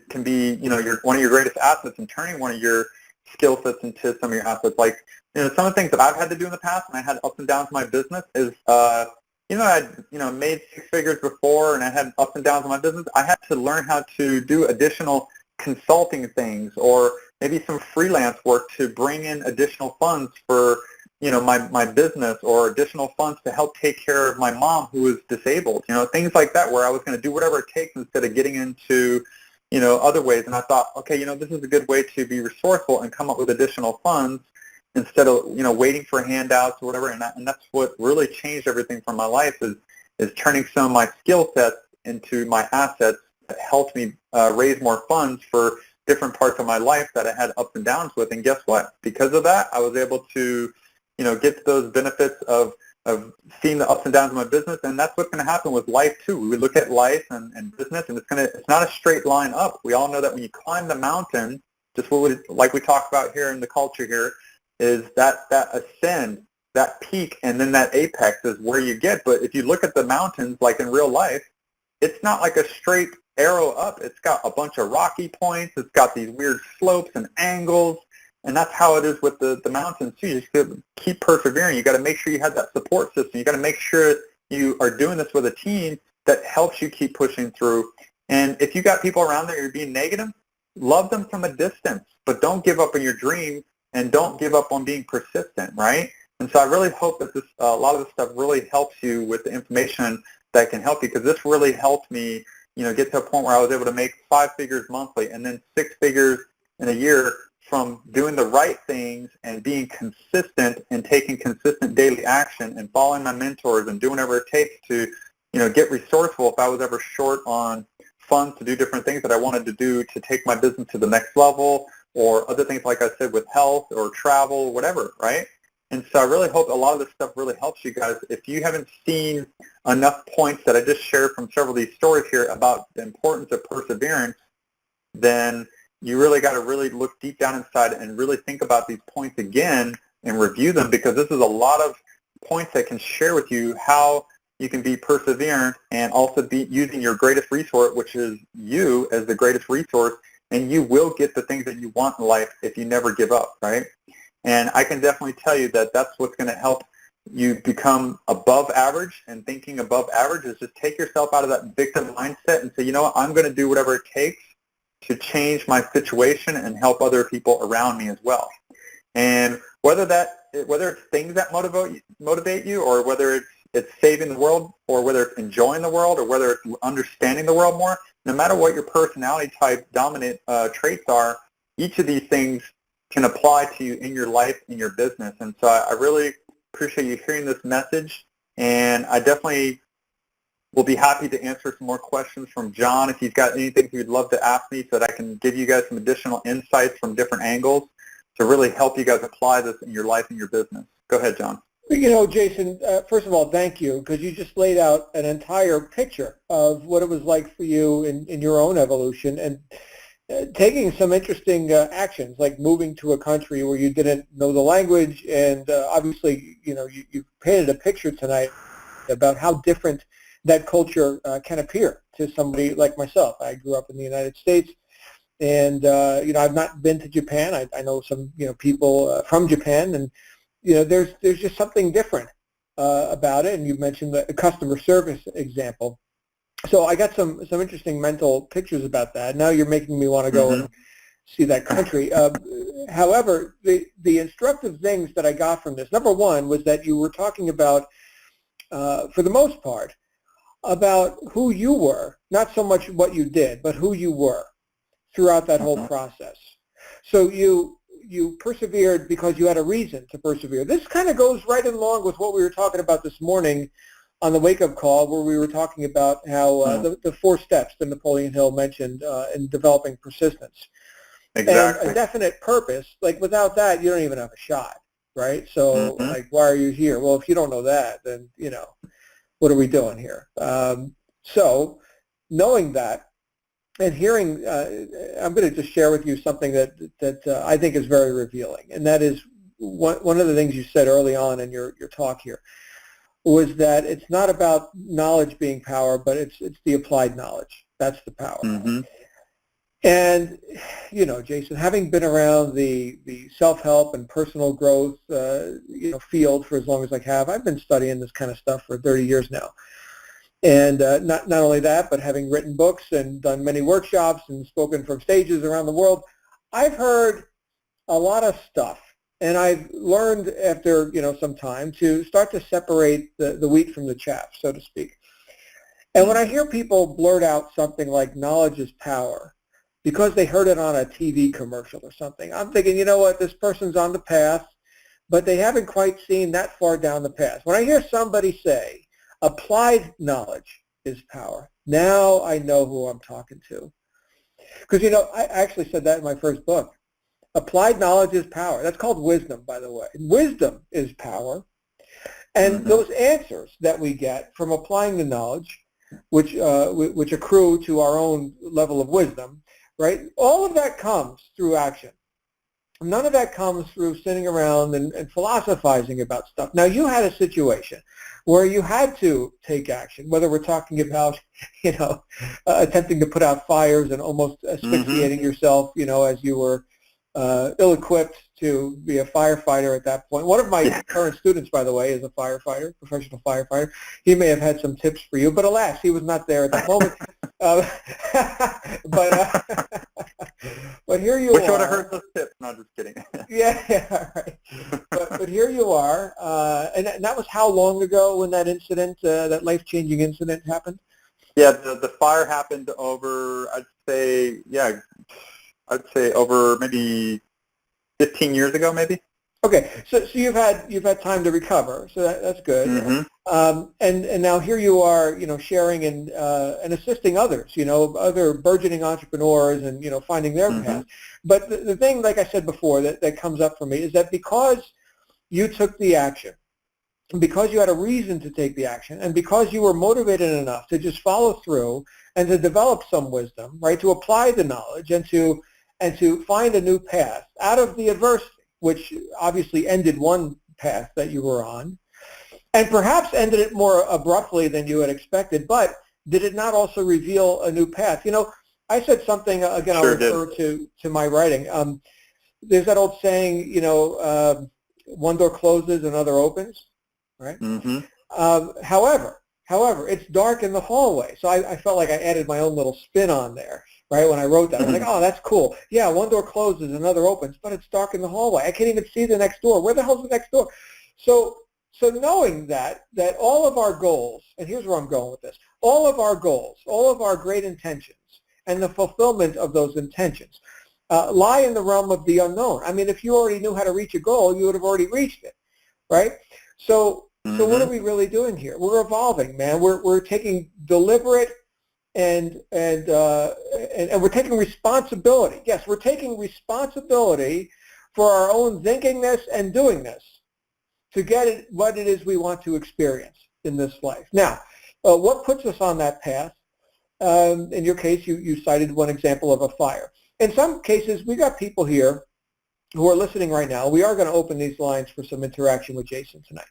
can be, one of your greatest assets, and turning one of your skill sets into some of your assets. Like, some of the things that I've had to do in the past, and I had ups and downs in my business, is, I'd, made 6 figures before, and I had ups and downs in my business. I had to learn how to do additional consulting things, or maybe some freelance work to bring in additional funds for, my business, or additional funds to help take care of my mom who is disabled, things like that, where I was going to do whatever it takes instead of getting into, other ways. And I thought, okay, this is a good way to be resourceful and come up with additional funds instead of, waiting for handouts or whatever. And that's what really changed everything from my life, is turning some of my skill sets into my assets that helped me raise more funds for different parts of my life that I had ups and downs with. And guess what? Because of that, I was able to, get to those benefits of seeing the ups and downs of my business. And that's what's going to happen with life too. We look at life and business, and it's not a straight line up. We all know that when you climb the mountain, just like we talk about here in the culture here, is that ascend, that peak, and then that apex is where you get. But if you look at the mountains, like in real life, it's not like a straight arrow up. It's got a bunch of rocky points. It's got these weird slopes and angles. And that's how it is with the mountains too. You just got to keep persevering. You got to make sure you have that support system. You got to make sure you are doing this with a team that helps you keep pushing through. And if you got people around there who are being negative, love them from a distance, but don't give up on your dream, and don't give up on being persistent, right? And so I really hope that a lot of this stuff really helps you with the information that can help you, because this really helped me, get to a point where I was able to make 5 figures monthly and then 6 figures in a year from doing the right things and being consistent and taking consistent daily action and following my mentors and doing whatever it takes to, get resourceful if I was ever short on funds to do different things that I wanted to do to take my business to the next level, or other things, like I said, with health or travel, whatever, right? And so I really hope a lot of this stuff really helps you guys. If you haven't seen enough points that I just shared from several of these stories here about the importance of perseverance, then you really got to really look deep down inside and really think about these points again and review them, because this is a lot of points that can share with you how you can be perseverant and also be using your greatest resource, which is you as the greatest resource, and you will get the things that you want in life if you never give up, right? And I can definitely tell you that that's what's going to help you become above average, and thinking above average is just take yourself out of that victim mindset and say, you know what, I'm going to do whatever it takes to change my situation and help other people around me as well. And whether it's things that motivate you, or whether it's saving the world, or whether it's enjoying the world, or whether it's understanding the world more, no matter what your personality type dominant traits are, each of these things can apply to you in your life, in your business. And so I really appreciate you hearing this message, and I definitely will be happy to answer some more questions from John if he's got anything he'd love to ask me, so that I can give you guys some additional insights from different angles to really help you guys apply this in your life and your business. Go ahead, John. You know, Jason, first of all, thank you, because you just laid out an entire picture of what it was like for you in your own evolution, and taking some interesting actions, like moving to a country where you didn't know the language, and obviously, you know, you painted a picture tonight about how different that culture can appear to somebody like myself. I grew up in the United States, and you know, I've not been to Japan. I know some, you know, people from Japan, and you know, there's just something different about it. And you mentioned the customer service example. So I got some interesting mental pictures about that. Now you're making me want to go and see that country. However, the instructive things that I got from this, number one, was that you were talking about, for the most part, about who you were, not so much what you did, but who you were throughout that whole process. So you persevered because you had a reason to persevere. This kind of goes right along with what we were talking about this morning on the wake-up call, where we were talking about how the 4 steps that Napoleon Hill mentioned in developing persistence. Exactly. And a definite purpose. Like, without that, you don't even have a shot, right? So, like, why are you here? Well, if you don't know that, then, you know, what are we doing here? So, knowing that and hearing, I'm going to just share with you something that I think is very revealing, and that is one of the things you said early on in your talk here, was that it's not about knowledge being power, but it's the applied knowledge. That's the power. And, you know, Jason, having been around the self-help and personal growth, you know, field for as long as I have, I've been studying this kind of stuff for 30 years now. And not only that, but having written books and done many workshops and spoken from stages around the world, I've heard a lot of stuff. And I've learned after, you know, some time to start to separate the wheat from the chaff, so to speak. And when I hear people blurt out something like knowledge is power because they heard it on a TV commercial or something, I'm thinking, you know what, this person's on the path, but they haven't quite seen that far down the path. When I hear somebody say applied knowledge is power, now I know who I'm talking to. Because, you know, I actually said that in my first book. Applied knowledge is power. That's called wisdom, by the way. Wisdom is power. And those answers that we get from applying the knowledge, which accrue to our own level of wisdom, right? All of that comes through action. None of that comes through sitting around and philosophizing about stuff. Now, you had a situation where you had to take action, whether we're talking about, you know, attempting to put out fires and almost asphyxiating yourself, you know, as you were ill-equipped to be a firefighter at that point. One of my current students, by the way, is a firefighter, professional firefighter. He may have had some tips for you, but alas, he was not there at that moment. But here you Wish are. I would have heard those tips. No, just kidding. Yeah, right. But here you are, and that was how long ago when that incident, that life-changing incident happened? Yeah, the fire happened over, I'd say over maybe 15 years ago, maybe. Okay, so you've had time to recover, so that's good. And now here you are, you know, sharing and assisting others, you know, other burgeoning entrepreneurs, and you know, finding their path. But the thing, like I said before, that comes up for me is that because you took the action, because you had a reason to take the action, and because you were motivated enough to just follow through and to develop some wisdom, right, to apply the knowledge and to and to find a new path out of the adversity, which obviously ended one path that you were on, and perhaps ended it more abruptly than you had expected, but did it not also reveal a new path? You know, I said something, again, I'll refer to my writing. There's that old saying, you know, one door closes, another opens, right? Mm-hmm. However, it's dark in the hallway. So I felt like I added my own little spin on there, right, when I wrote that. I was like, oh, that's cool. Yeah, one door closes, another opens, but it's dark in the hallway. I can't even see the next door. Where the hell's the next door? So knowing that all of our goals, and here's where I'm going with this, all of our goals, all of our great intentions, and the fulfillment of those intentions lie in the realm of the unknown. I mean, if you already knew how to reach a goal, you would have already reached it, right? So what are we really doing here? We're evolving, man. We're taking deliberate and we're taking responsibility. Yes, we're taking responsibility for our own thinkingness and doingness to get what it is we want to experience in this life. Now, what puts us on that path? In your case, you cited one example of a fire. In some cases, we got people here who are listening right now. We are going to open these lines for some interaction with Jason tonight.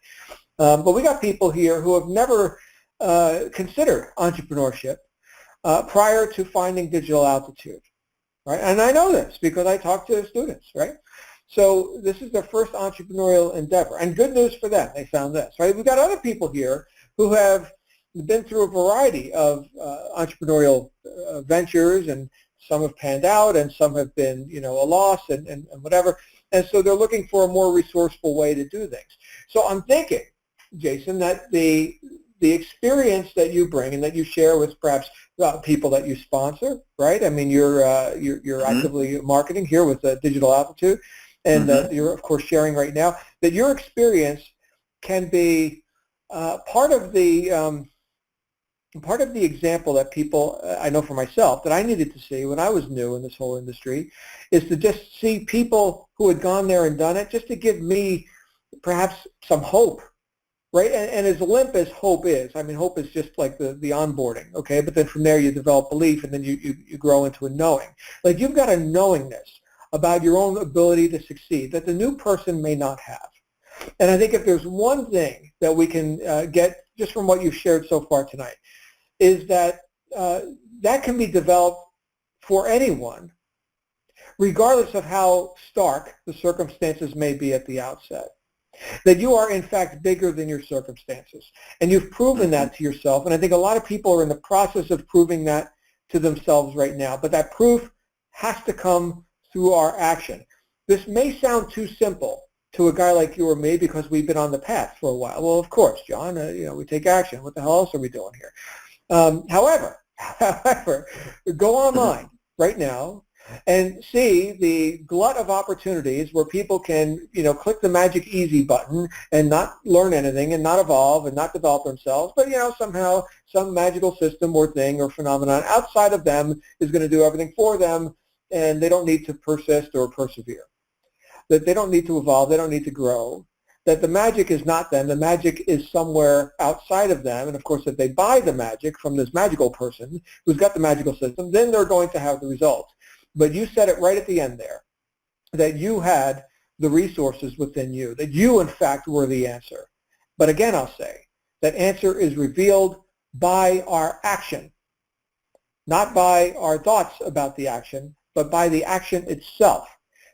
But we got people here who have never considered entrepreneurship prior to finding digital altitude, right? And I know this because I talk to students, right? So this is their first entrepreneurial endeavor. And good news for them, they found this, right? We've got other people here who have been through a variety of entrepreneurial ventures, and some have panned out and some have been, you know, a loss and whatever. And so they're looking for a more resourceful way to do things. So I'm thinking, Jason, that the experience that you bring and that you share with perhaps people that you sponsor, right? I mean, you're actively marketing here with Digital Altitude, and you're, of course, sharing right now, that your experience can be part of the example that people, I know for myself, that I needed to see when I was new in this whole industry, is to just see people who had gone there and done it, just to give me perhaps some hope, right? And as limp as hope is, I mean, hope is just like the onboarding, okay? But then from there you develop belief, and then you grow into a knowing. Like, you've got a knowingness about your own ability to succeed that the new person may not have. And I think if there's one thing that we can get just from what you've shared so far tonight, is that that can be developed for anyone, regardless of how stark the circumstances may be at the outset. That you are, in fact, bigger than your circumstances. And you've proven that to yourself. And I think a lot of people are in the process of proving that to themselves right now. But that proof has to come through our action. This may sound too simple to a guy like you or me because we've been on the path for a while. Well, of course, John, you know, we take action. What the hell else are we doing here? However, go online right now and see the glut of opportunities where people can, you know, click the magic easy button and not learn anything and not evolve and not develop themselves, but, you know, somehow some magical system or thing or phenomenon outside of them is going to do everything for them, and they don't need to persist or persevere. That they don't need to evolve, they don't need to grow, that the magic is not them, the magic is somewhere outside of them, and of course if they buy the magic from this magical person who's got the magical system, then they're going to have the results. But you said it right at the end there, that you had the resources within you, that you in fact were the answer. But again, I'll say, that answer is revealed by our action, not by our thoughts about the action, but by the action itself.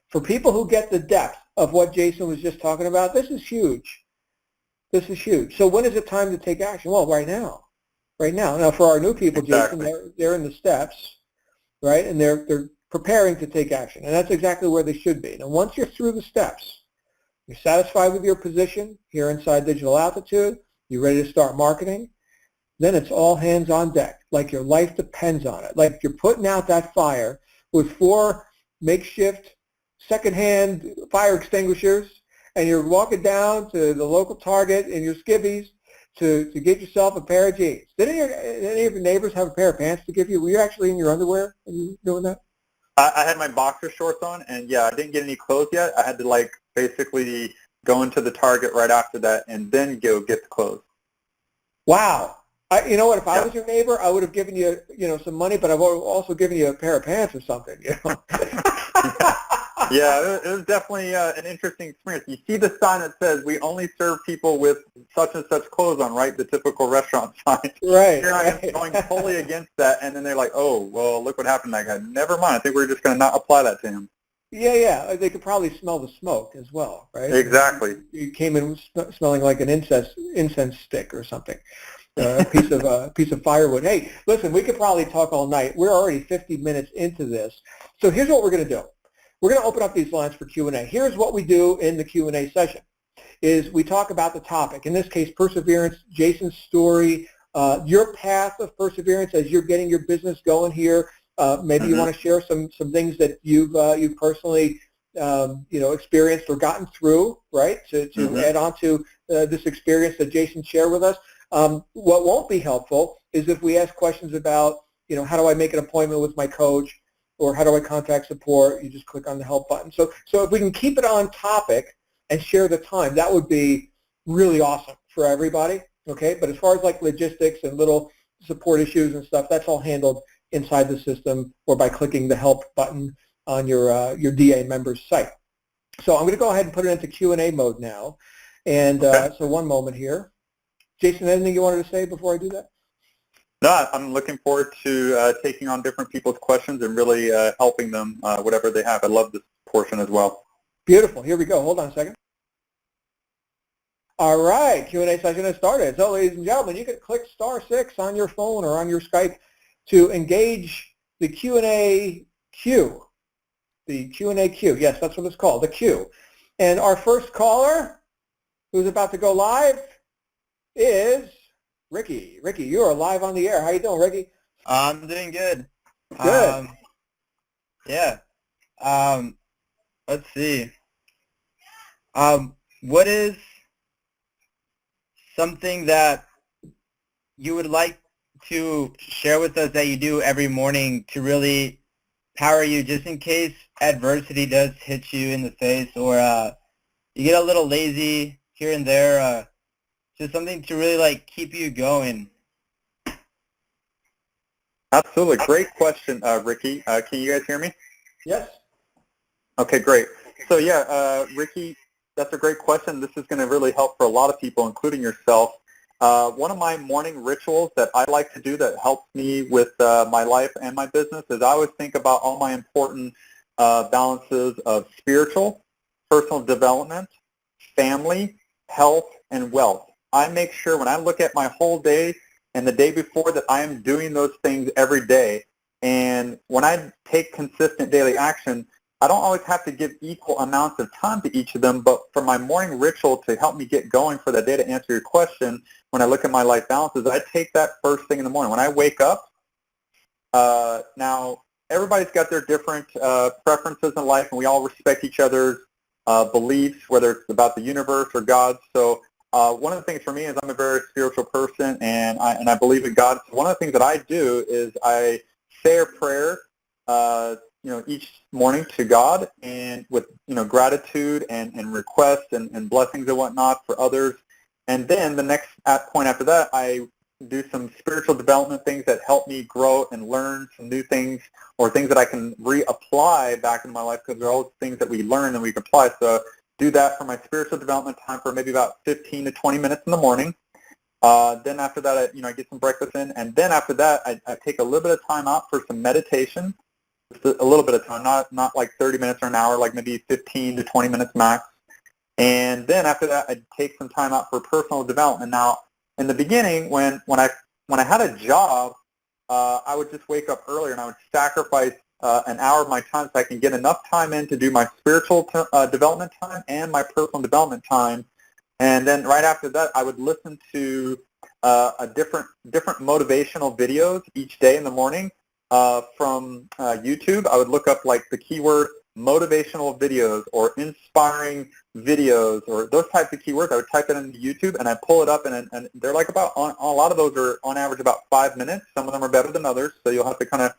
For people who get the depth of what Jason was just talking about, this is huge. This is huge. So when is it time to take action? Well, right now. Right now. Now, for our new people, exactly. Jason, they're in the steps, right? And they're preparing to take action. And that's exactly where they should be. Now, once you're through the steps, you're satisfied with your position here inside Digital Altitude, you're ready to start marketing, then it's all hands on deck, like your life depends on it. Like you're putting out that fire with 4 makeshift secondhand fire extinguishers, and you're walking down to the local Target in your skivvies to get yourself a pair of jeans. Did any of your neighbors have a pair of pants to give you? Were you actually in your underwear when you were doing that? I had my boxer shorts on, and yeah, I didn't get any clothes yet. I had to like basically go into the Target right after that and then go get the clothes. Wow. You know what? If I was your neighbor, I would have given you, some money, but I've also given you a pair of pants or something. Yeah, it was definitely an interesting experience. You see the sign that says, we only serve people with such and such clothes on, right? The typical restaurant sign. Right. Here I am going totally against that, and then they're like, oh, well, look what happened to that guy. Never mind. I think we're just going to not apply that to him. Yeah. They could probably smell the smoke as well, right? Exactly. You came in smelling like an incense stick or something. A piece of firewood. Hey, listen, we could probably talk all night. We're already 50 minutes into this. So here's what we're going to do. We're going to open up these lines for Q&A. Here's what we do in the Q&A session is we talk about the topic. In this case, perseverance, Jason's story, your path of perseverance as you're getting your business going here. Maybe you want to share some things that you've personally experienced or gotten through, right, to add on to this experience that Jason shared with us. What won't be helpful is if we ask questions about, how do I make an appointment with my coach, or how do I contact support? You just click on the help button. So if we can keep it on topic and share the time, that would be really awesome for everybody. Okay, but as far as like logistics and little support issues and stuff, that's all handled inside the system or by clicking the help button on your DA member's site. So I'm going to go ahead and put it into Q&A mode now. And so one moment here. Jason, anything you wanted to say before I do that? No, I'm looking forward to taking on different people's questions and really helping them, whatever they have. I love this portion as well. Beautiful. Here we go. Hold on a second. All right. Q&A session has started. So, ladies and gentlemen, you can click *6 on your phone or on your Skype to engage the Q&A queue. The Q&A queue. Yes, that's what it's called, the queue. And our first caller, who's about to go live, is Ricky. Ricky, you are live on the air. How you doing, Ricky? I'm doing good. Good. Yeah. Let's see. What is something that you would like to share with us that you do every morning to really power you, just in case adversity does hit you in the face, or you get a little lazy here and there? Just something to really keep you going. Absolutely. Great question, Ricky. Can you guys hear me? Yes. Okay, great. So Ricky, that's a great question. This is going to really help for a lot of people, including yourself. One of my morning rituals that I like to do that helps me with my life and my business is I always think about all my important balances of spiritual, personal development, family, health, and wealth. I make sure when I look at my whole day and the day before that I am doing those things every day. And when I take consistent daily action, I don't always have to give equal amounts of time to each of them, but for my morning ritual to help me get going for the day, to answer your question, when I look at my life balances, I take that first thing in the morning. When I wake up, now everybody's got their different preferences in life, and we all respect each other's beliefs, whether it's about the universe or God. So one of the things for me is I'm a very spiritual person, and I believe in God. So one of the things that I do is I say a prayer, each morning to God, and with gratitude and requests and blessings and whatnot for others. And then the next point after that, I do some spiritual development things that help me grow and learn some new things, or things that I can reapply back in my life, because they're all things that we learn and we can apply. So do that for my spiritual development time for maybe about 15 to 20 minutes in the morning. Then after that, I get some breakfast in, and then after that, I take a little bit of time out for some meditation, just a little bit of time, not like 30 minutes or an hour, like maybe 15 to 20 minutes max. And then after that, I take some time out for personal development. Now, in the beginning, when I had a job, I would just wake up earlier and I would sacrifice an hour of my time so I can get enough time in to do my spiritual development time and my personal development time. And then right after that, I would listen to different motivational videos each day in the morning from YouTube. I would look up like the keyword motivational videos or inspiring videos or those types of keywords. I would type it into YouTube and I pull it up, and they're like a lot of those are on average about 5 minutes. Some of them are better than others, so you'll have to kind of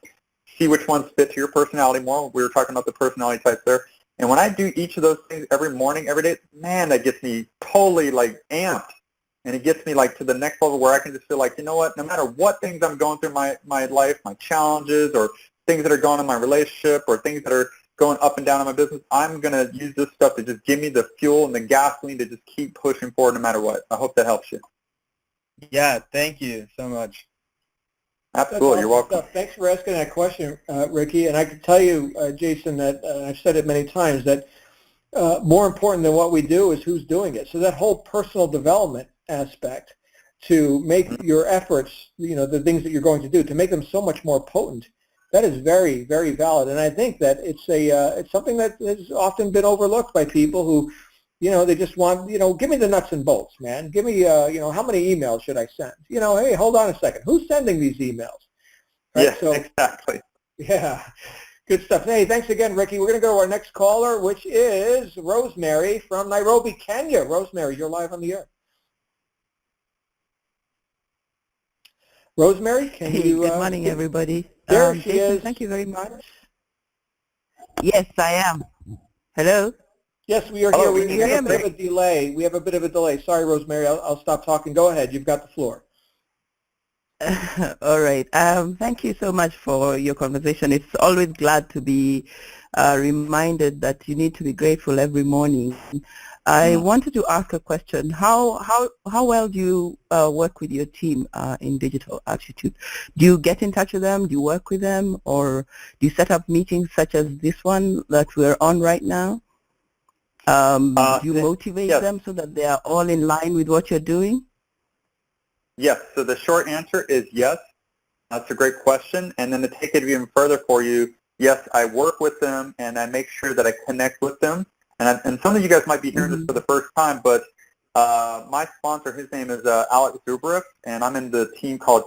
see which ones fit to your personality more. We were talking about the personality types there. And when I do each of those things every morning, every day, man, that gets me totally amped. And it gets me to the next level where I can just feel like, you know what, no matter what things I'm going through my life, my challenges or things that are going on in my relationship or things that are going up and down in my business, I'm going to use this stuff to just give me the fuel and the gasoline to just keep pushing forward no matter what. I hope that helps you. Yeah, thank you so much. Absolutely, you're welcome. Stuff. Thanks for asking that question, Ricky. And I can tell you, Jason, that I've said it many times, that more important than what we do is who's doing it. So that whole personal development aspect, to make your efforts, the things that you're going to do, to make them so much more potent, that is very, very valid. And I think that it's something that has often been overlooked by people who, they just want, give me the nuts and bolts, man. Give me, how many emails should I send? Hey, hold on a second. Who's sending these emails? Right? Yeah, so, exactly. Yeah, good stuff. Hey, thanks again, Ricky. We're going to go to our next caller, which is Rosemary from Nairobi, Kenya. Rosemary, you're live on the air. Rosemary, can you... Good morning, everybody. There she Jason, is. thank you very much. Yes, I am. Hello? Yes, we are Hello, here. We have hear a bit of a delay. We have a bit of a delay. Sorry, Rosemary. I'll stop talking. Go ahead. You've got the floor. All right. Thank you so much for your conversation. It's always glad to be reminded that you need to be grateful every morning. I wanted to ask a question. How well do you work with your team in Digital Attitude? Do you get in touch with them? Do you work with them? Or do you set up meetings such as this one that we're on right now? Do you motivate them so that they are all in line with what you're doing? Yes. So the short answer is yes. That's a great question. And then to take it even further for you, yes, I work with them and I make sure that I connect with them. And some of you guys might be hearing this for the first time, but my sponsor, his name is Alex Zuberev, and I'm in the team called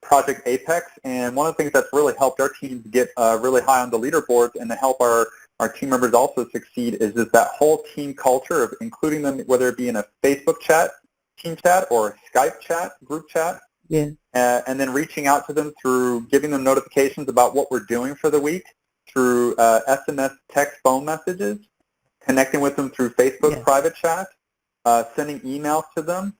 Project Apex. And one of the things that's really helped our teams get really high on the leaderboards and to help our team members also succeed is just that whole team culture of including them, whether it be in a Facebook chat, team chat, or a Skype chat, group chat, and then reaching out to them through giving them notifications about what we're doing for the week through SMS, text, phone messages, connecting with them through Facebook private chat, sending emails to them,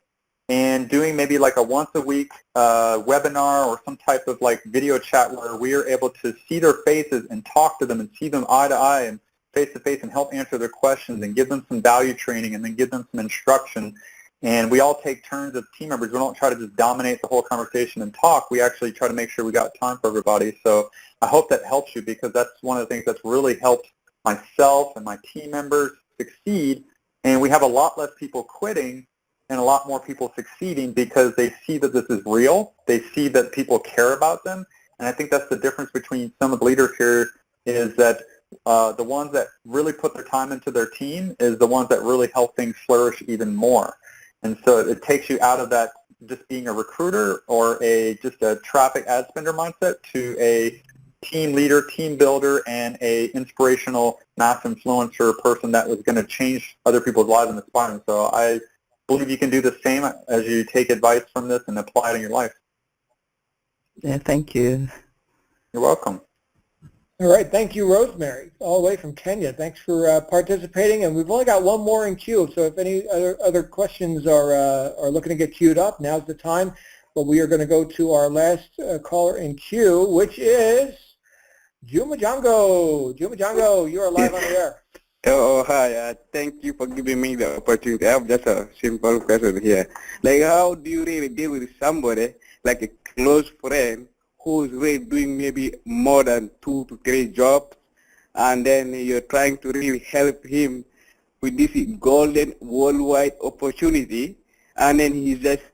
and doing maybe like a once-a-week webinar or some type of like video chat where we are able to see their faces and talk to them and see them eye to eye and face-to-face and help answer their questions and give them some value training and then give them some instruction. And we all take turns as team members. We don't try to just dominate the whole conversation and talk. We actually try to make sure we got time for everybody. So I hope that helps you, because that's one of the things that's really helped myself and my team members succeed. And we have a lot less people quitting and a lot more people succeeding because they see that this is real. They see that people care about them. And I think that's the difference between some of the leaders here, is that the ones that really put their time into their team is the ones that really help things flourish even more. And so it takes you out of that just being a recruiter or just a traffic ad spender mindset to a team leader, team builder, and a inspirational mass influencer person that was going to change other people's lives and inspire them. So I believe you can do the same as you take advice from this and apply it in your life. Yeah, thank you. You're welcome. All right, thank you, Rosemary, all the way from Kenya. Thanks for participating, and we've only got one more in queue, so if any other questions are looking to get queued up, now's the time. But we are going to go to our last caller in queue, which is Juma Jango. Juma Jango, you are live on the air. Oh, hi. Thank you for giving me the opportunity. I have just a simple question here. Like, how do you really deal with somebody, like a close friend, who's really doing maybe more than 2 to 3 jobs, and then you're trying to really help him with this golden worldwide opportunity, and then he just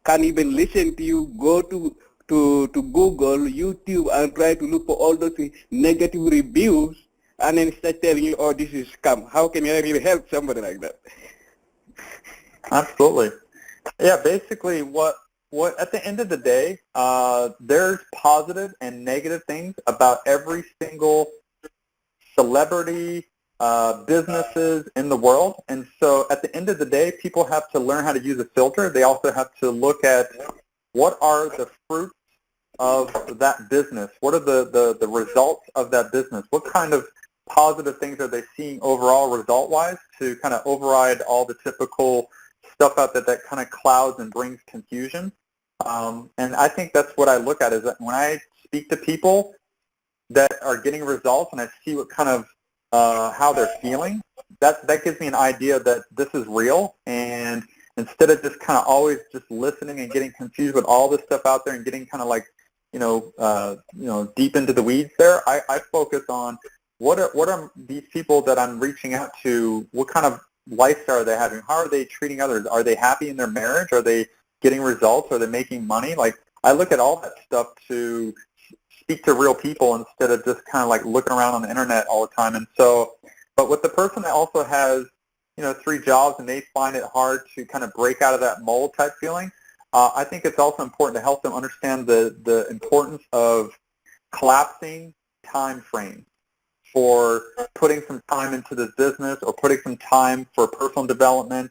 can't even listen to you, go to Google, YouTube, and try to look for all those negative reviews, and then start telling you, oh, this is scam. How can you really help somebody like that? Absolutely. Yeah, basically what at the end of the day, there's positive and negative things about every single celebrity, businesses in the world. And so at the end of the day, people have to learn how to use a filter. They also have to look at what are the fruits of that business. What are the results of that business? What kind of positive things are they seeing overall result-wise to kind of override all the typical stuff out that kind of clouds and brings confusion. And I think that's what I look at, is that when I speak to people, that are getting results and I see what kind of how they're feeling, that gives me an idea that this is real. And instead of just kind of always just listening and getting confused with all this stuff out there and getting kind of like, deep into the weeds there, I focus on what are these people that I'm reaching out to, what kind of lifestyle are they having? How are they treating others? Are they happy in their marriage? Are they getting results? Are they making money? Like, I look at all that stuff to speak to real people instead of just kind of like looking around on the internet all the time. And so, but with the person that also has, 3 jobs and they find it hard to kind of break out of that mold type feeling, I think it's also important to help them understand the importance of collapsing time frames for putting some time into this business or putting some time for personal development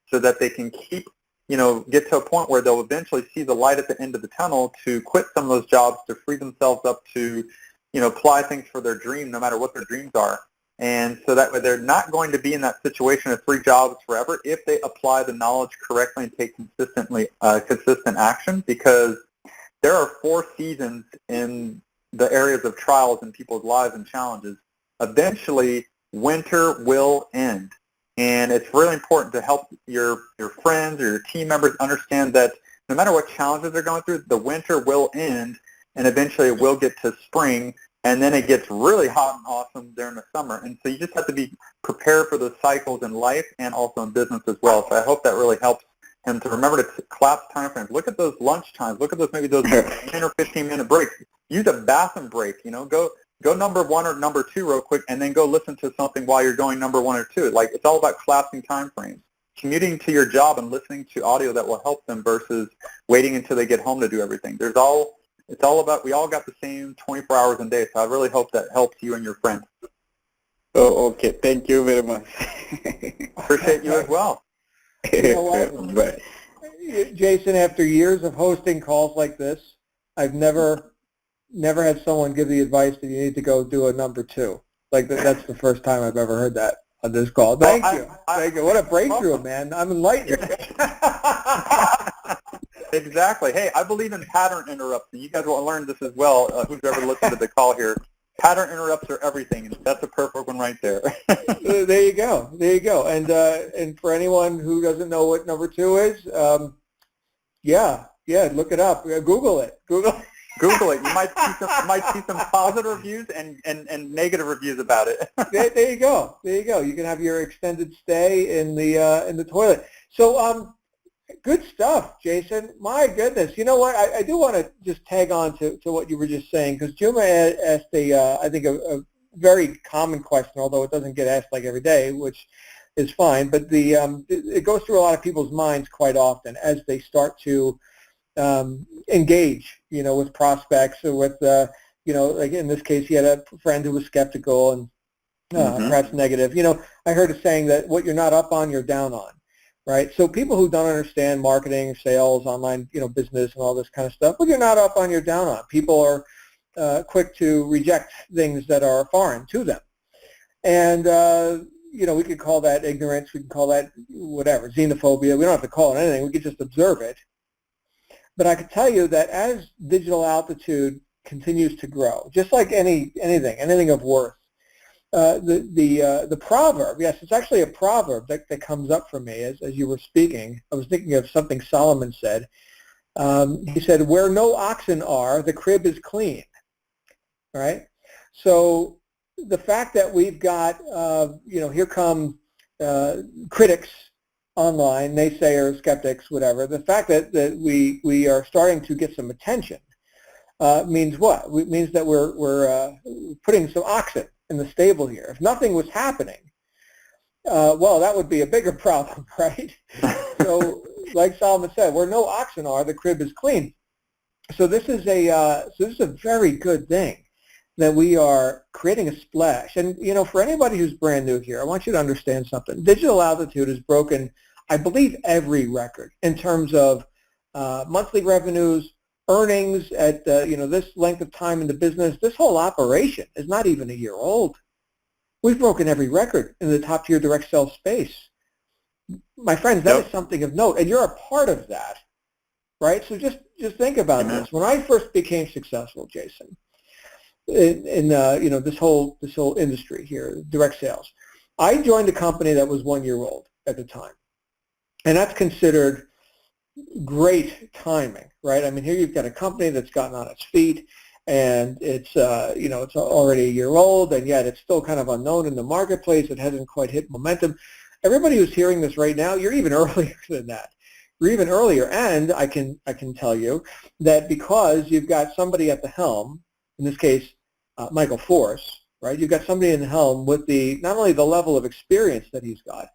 so that they can keep, get to a point where they'll eventually see the light at the end of the tunnel to quit some of those jobs, to free themselves up to, apply things for their dream, no matter what their dreams are. And so that way they're not going to be in that situation of 3 jobs forever if they apply the knowledge correctly and take consistent action, because there are 4 seasons in the areas of trials in people's lives and challenges. Eventually, winter will end. And it's really important to help your friends or your team members understand that no matter what challenges they're going through, the winter will end, and eventually it will get to spring, and then it gets really hot and awesome during the summer. And so you just have to be prepared for those cycles in life and also in business as well. So I hope that really helps him to remember to collapse time frames. Look at those lunch times. Look at those 10 or 15-minute breaks. Use a bathroom break. Go number 1 or number 2 real quick, and then go listen to something while you're going number 1 or 2. Like, it's all about collapsing time frames. Commuting to your job and listening to audio that will help them versus waiting until they get home to do everything. It's all about, we all got the same 24 hours a day, so I really hope that helps you and your friend. Oh, okay. Thank you very much. Appreciate you as well. You know what? Jason, after years of hosting calls like this, I've never had someone give the advice that you need to go do a number 2. Like, that's the first time I've ever heard that on this call. Thank you. Thank you. What a breakthrough, man. I'm enlightened. Exactly. Hey, I believe in pattern interrupts. You guys will learn this as well, who's ever listened to the call here. Pattern interrupts are everything, and that's a perfect one right there. There you go. There you go. And for anyone who doesn't know what number 2 is, yeah, look it up. Google it. Google it. You might see some positive reviews and negative reviews about it. There you go. There you go. You can have your extended stay in the toilet. So good stuff, Jason. My goodness. You know what? I do want to just tag on to what you were just saying, because Juma asked I think a very common question, although it doesn't get asked like every day, which is fine. But it goes through a lot of people's minds quite often as they start to engage, with prospects or with, like in this case, he had a friend who was skeptical and perhaps negative. I heard a saying that what you're not up on, you're down on, right? So people who don't understand marketing, sales, online, business and all this kind of stuff, what you're not up on, you're down on. People are quick to reject things that are foreign to them. And, we could call that ignorance. We can call that whatever, xenophobia. We don't have to call it anything. We could just observe it. But I can tell you that as digital altitude continues to grow, just like anything of worth, the proverb, yes, it's actually a proverb that comes up for me as you were speaking. I was thinking of something Solomon said. He said, "Where no oxen are, the crib is clean." Right? So the fact that we've got, here come critics online, naysayers, skeptics, whatever, the fact that we are starting to get some attention means what? It means that we're putting some oxen in the stable here. If nothing was happening, well, that would be a bigger problem, right? So, like Solomon said, where no oxen are, the crib is clean. So this is a very good thing that we are creating a splash. And, for anybody who's brand new here, I want you to understand something. Digital Altitude has broken, I believe, every record in terms of monthly revenues, earnings at, this length of time in the business. This whole operation is not even a year old. We've broken every record in the top-tier direct sales space. My friends, that is something of note, and you're a part of that, right? So just think about this. When I first became successful, Jason, in this whole industry here, direct sales. I joined a company that was 1 year old at the time, and that's considered great timing, right? I mean, here you've got a company that's gotten on its feet, and it's it's already a year old, and yet it's still kind of unknown in the marketplace. It hasn't quite hit momentum. Everybody who's hearing this right now, you're even earlier than that. You're even earlier, and I can tell you that because you've got somebody at the helm, in this case, Michael Force, right? You've got somebody in the helm with not only the level of experience that he's got,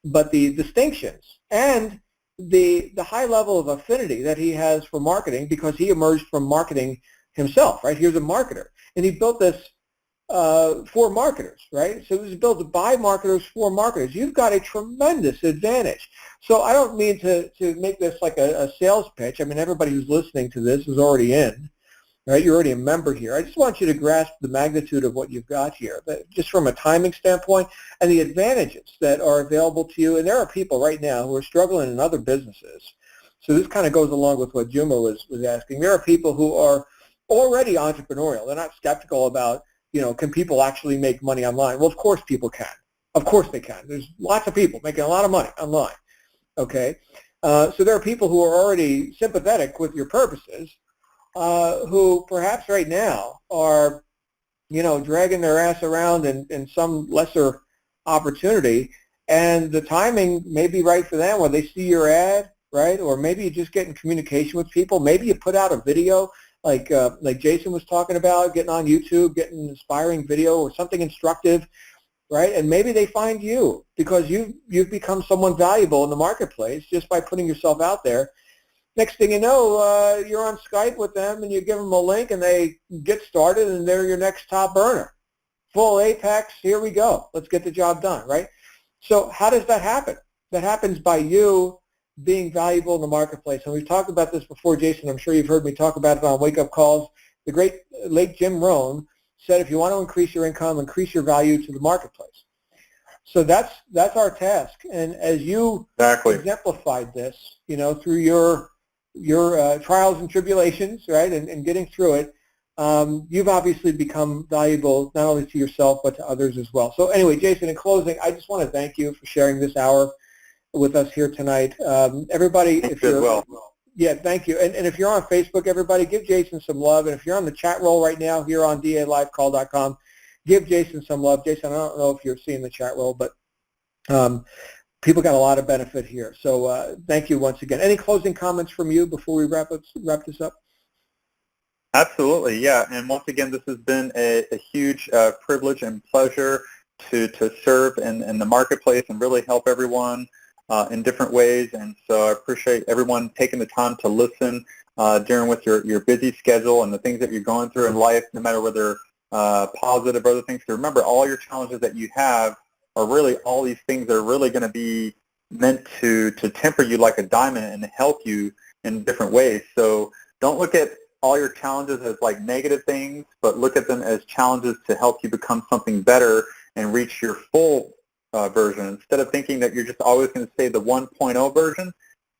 but the distinctions and the high level of affinity that he has for marketing, because he emerged from marketing himself, right? He was a marketer, and he built this for marketers, right? So it was built by marketers for marketers. You've got a tremendous advantage. So I don't mean to make this like a sales pitch. I mean, everybody who's listening to this is already in, right? You're already a member here. I just want you to grasp the magnitude of what you've got here, but just from a timing standpoint and the advantages that are available to you. And there are people right now who are struggling in other businesses. So this kind of goes along with what Juma was asking. There are people who are already entrepreneurial. They're not skeptical about, can people actually make money online? Well, of course people can. Of course they can. There's lots of people making a lot of money online. Okay? So there are people who are already sympathetic with your purposes, who perhaps right now are, dragging their ass around in some lesser opportunity, and the timing may be right for them, where they see your ad, right? Or maybe you just get in communication with people. Maybe you put out a video like Jason was talking about, getting on YouTube, getting an inspiring video or something instructive, right? And maybe they find you because you've become someone valuable in the marketplace just by putting yourself out there. Next thing you know, you're on Skype with them, and you give them a link, and they get started, and they're your next top earner. Full Apex, here we go. Let's get the job done, right? So how does that happen? That happens by you being valuable in the marketplace. And we've talked about this before, Jason. I'm sure you've heard me talk about it on wake-up calls. The great late Jim Rohn said, if you want to increase your income, increase your value to the marketplace. So that's our task. And as you exemplified this, through your trials and tribulations, right, and getting through it, you've obviously become valuable not only to yourself but to others as well. So anyway, Jason, in closing, I just want to thank you for sharing this hour with us here tonight. Everybody, if you're yeah, thank you. And if you're on Facebook, everybody, give Jason some love. And if you're on the chat roll right now here on DALivecall.com, give Jason some love. Jason, I don't know if you're seeing the chat roll, but people got a lot of benefit here. So thank you once again. Any closing comments from you before we wrap this up? Absolutely, yeah. And once again, this has been a huge privilege and pleasure to serve in the marketplace and really help everyone in different ways. And so I appreciate everyone taking the time to listen during with your busy schedule and the things that you're going through in life, no matter whether positive or other things. So remember, all your challenges that you have are really all these things that are really going to be meant to temper you like a diamond and help you in different ways. So don't look at all your challenges as like negative things, but look at them as challenges to help you become something better and reach your full version. Instead of thinking that you're just always going to stay the 1.0 version,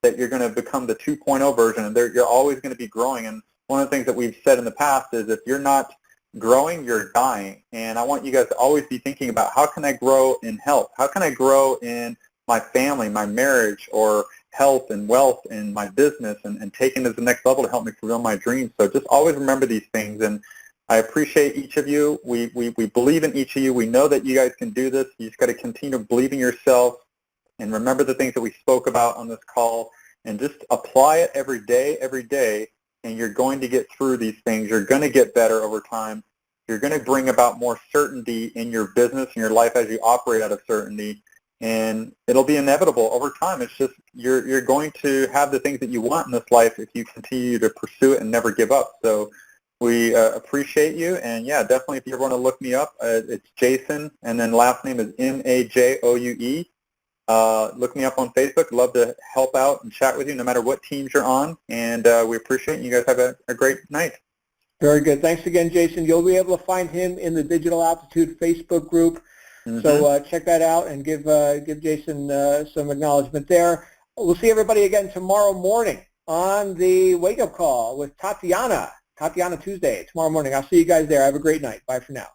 that you're going to become the 2.0 version, and you're always going to be growing. And one of the things that we've said in the past is if you're not growing, you're dying. And I want you guys to always be thinking about, how can I grow in health? How can I grow in my family, my marriage, or health and wealth in my business, and taking it to the next level to help me fulfill my dreams? So just always remember these things. And I appreciate each of you. We believe in each of you. We know that you guys can do this. You just got to continue to believe in yourself and remember the things that we spoke about on this call, and just apply it every day, and you're going to get through these things. You're going to get better over time. You're going to bring about more certainty in your business and your life as you operate out of certainty, and it'll be inevitable over time. It's just you're going to have the things that you want in this life if you continue to pursue it and never give up. So we appreciate you, and yeah, definitely if you ever want to look me up, it's Jason, and then last name is Majoue. Look me up on Facebook. Love to help out and chat with you no matter what teams you're on, and we appreciate it. You guys have a great night. Very good. Thanks again, Jason. You'll be able to find him in the Digital Altitude Facebook group. Mm-hmm. So check that out and give Jason some acknowledgement there. We'll see everybody again tomorrow morning on the Wake Up Call with Tatiana. Katiana Tuesday tomorrow morning. I'll see you guys there. Have a great night. Bye for now.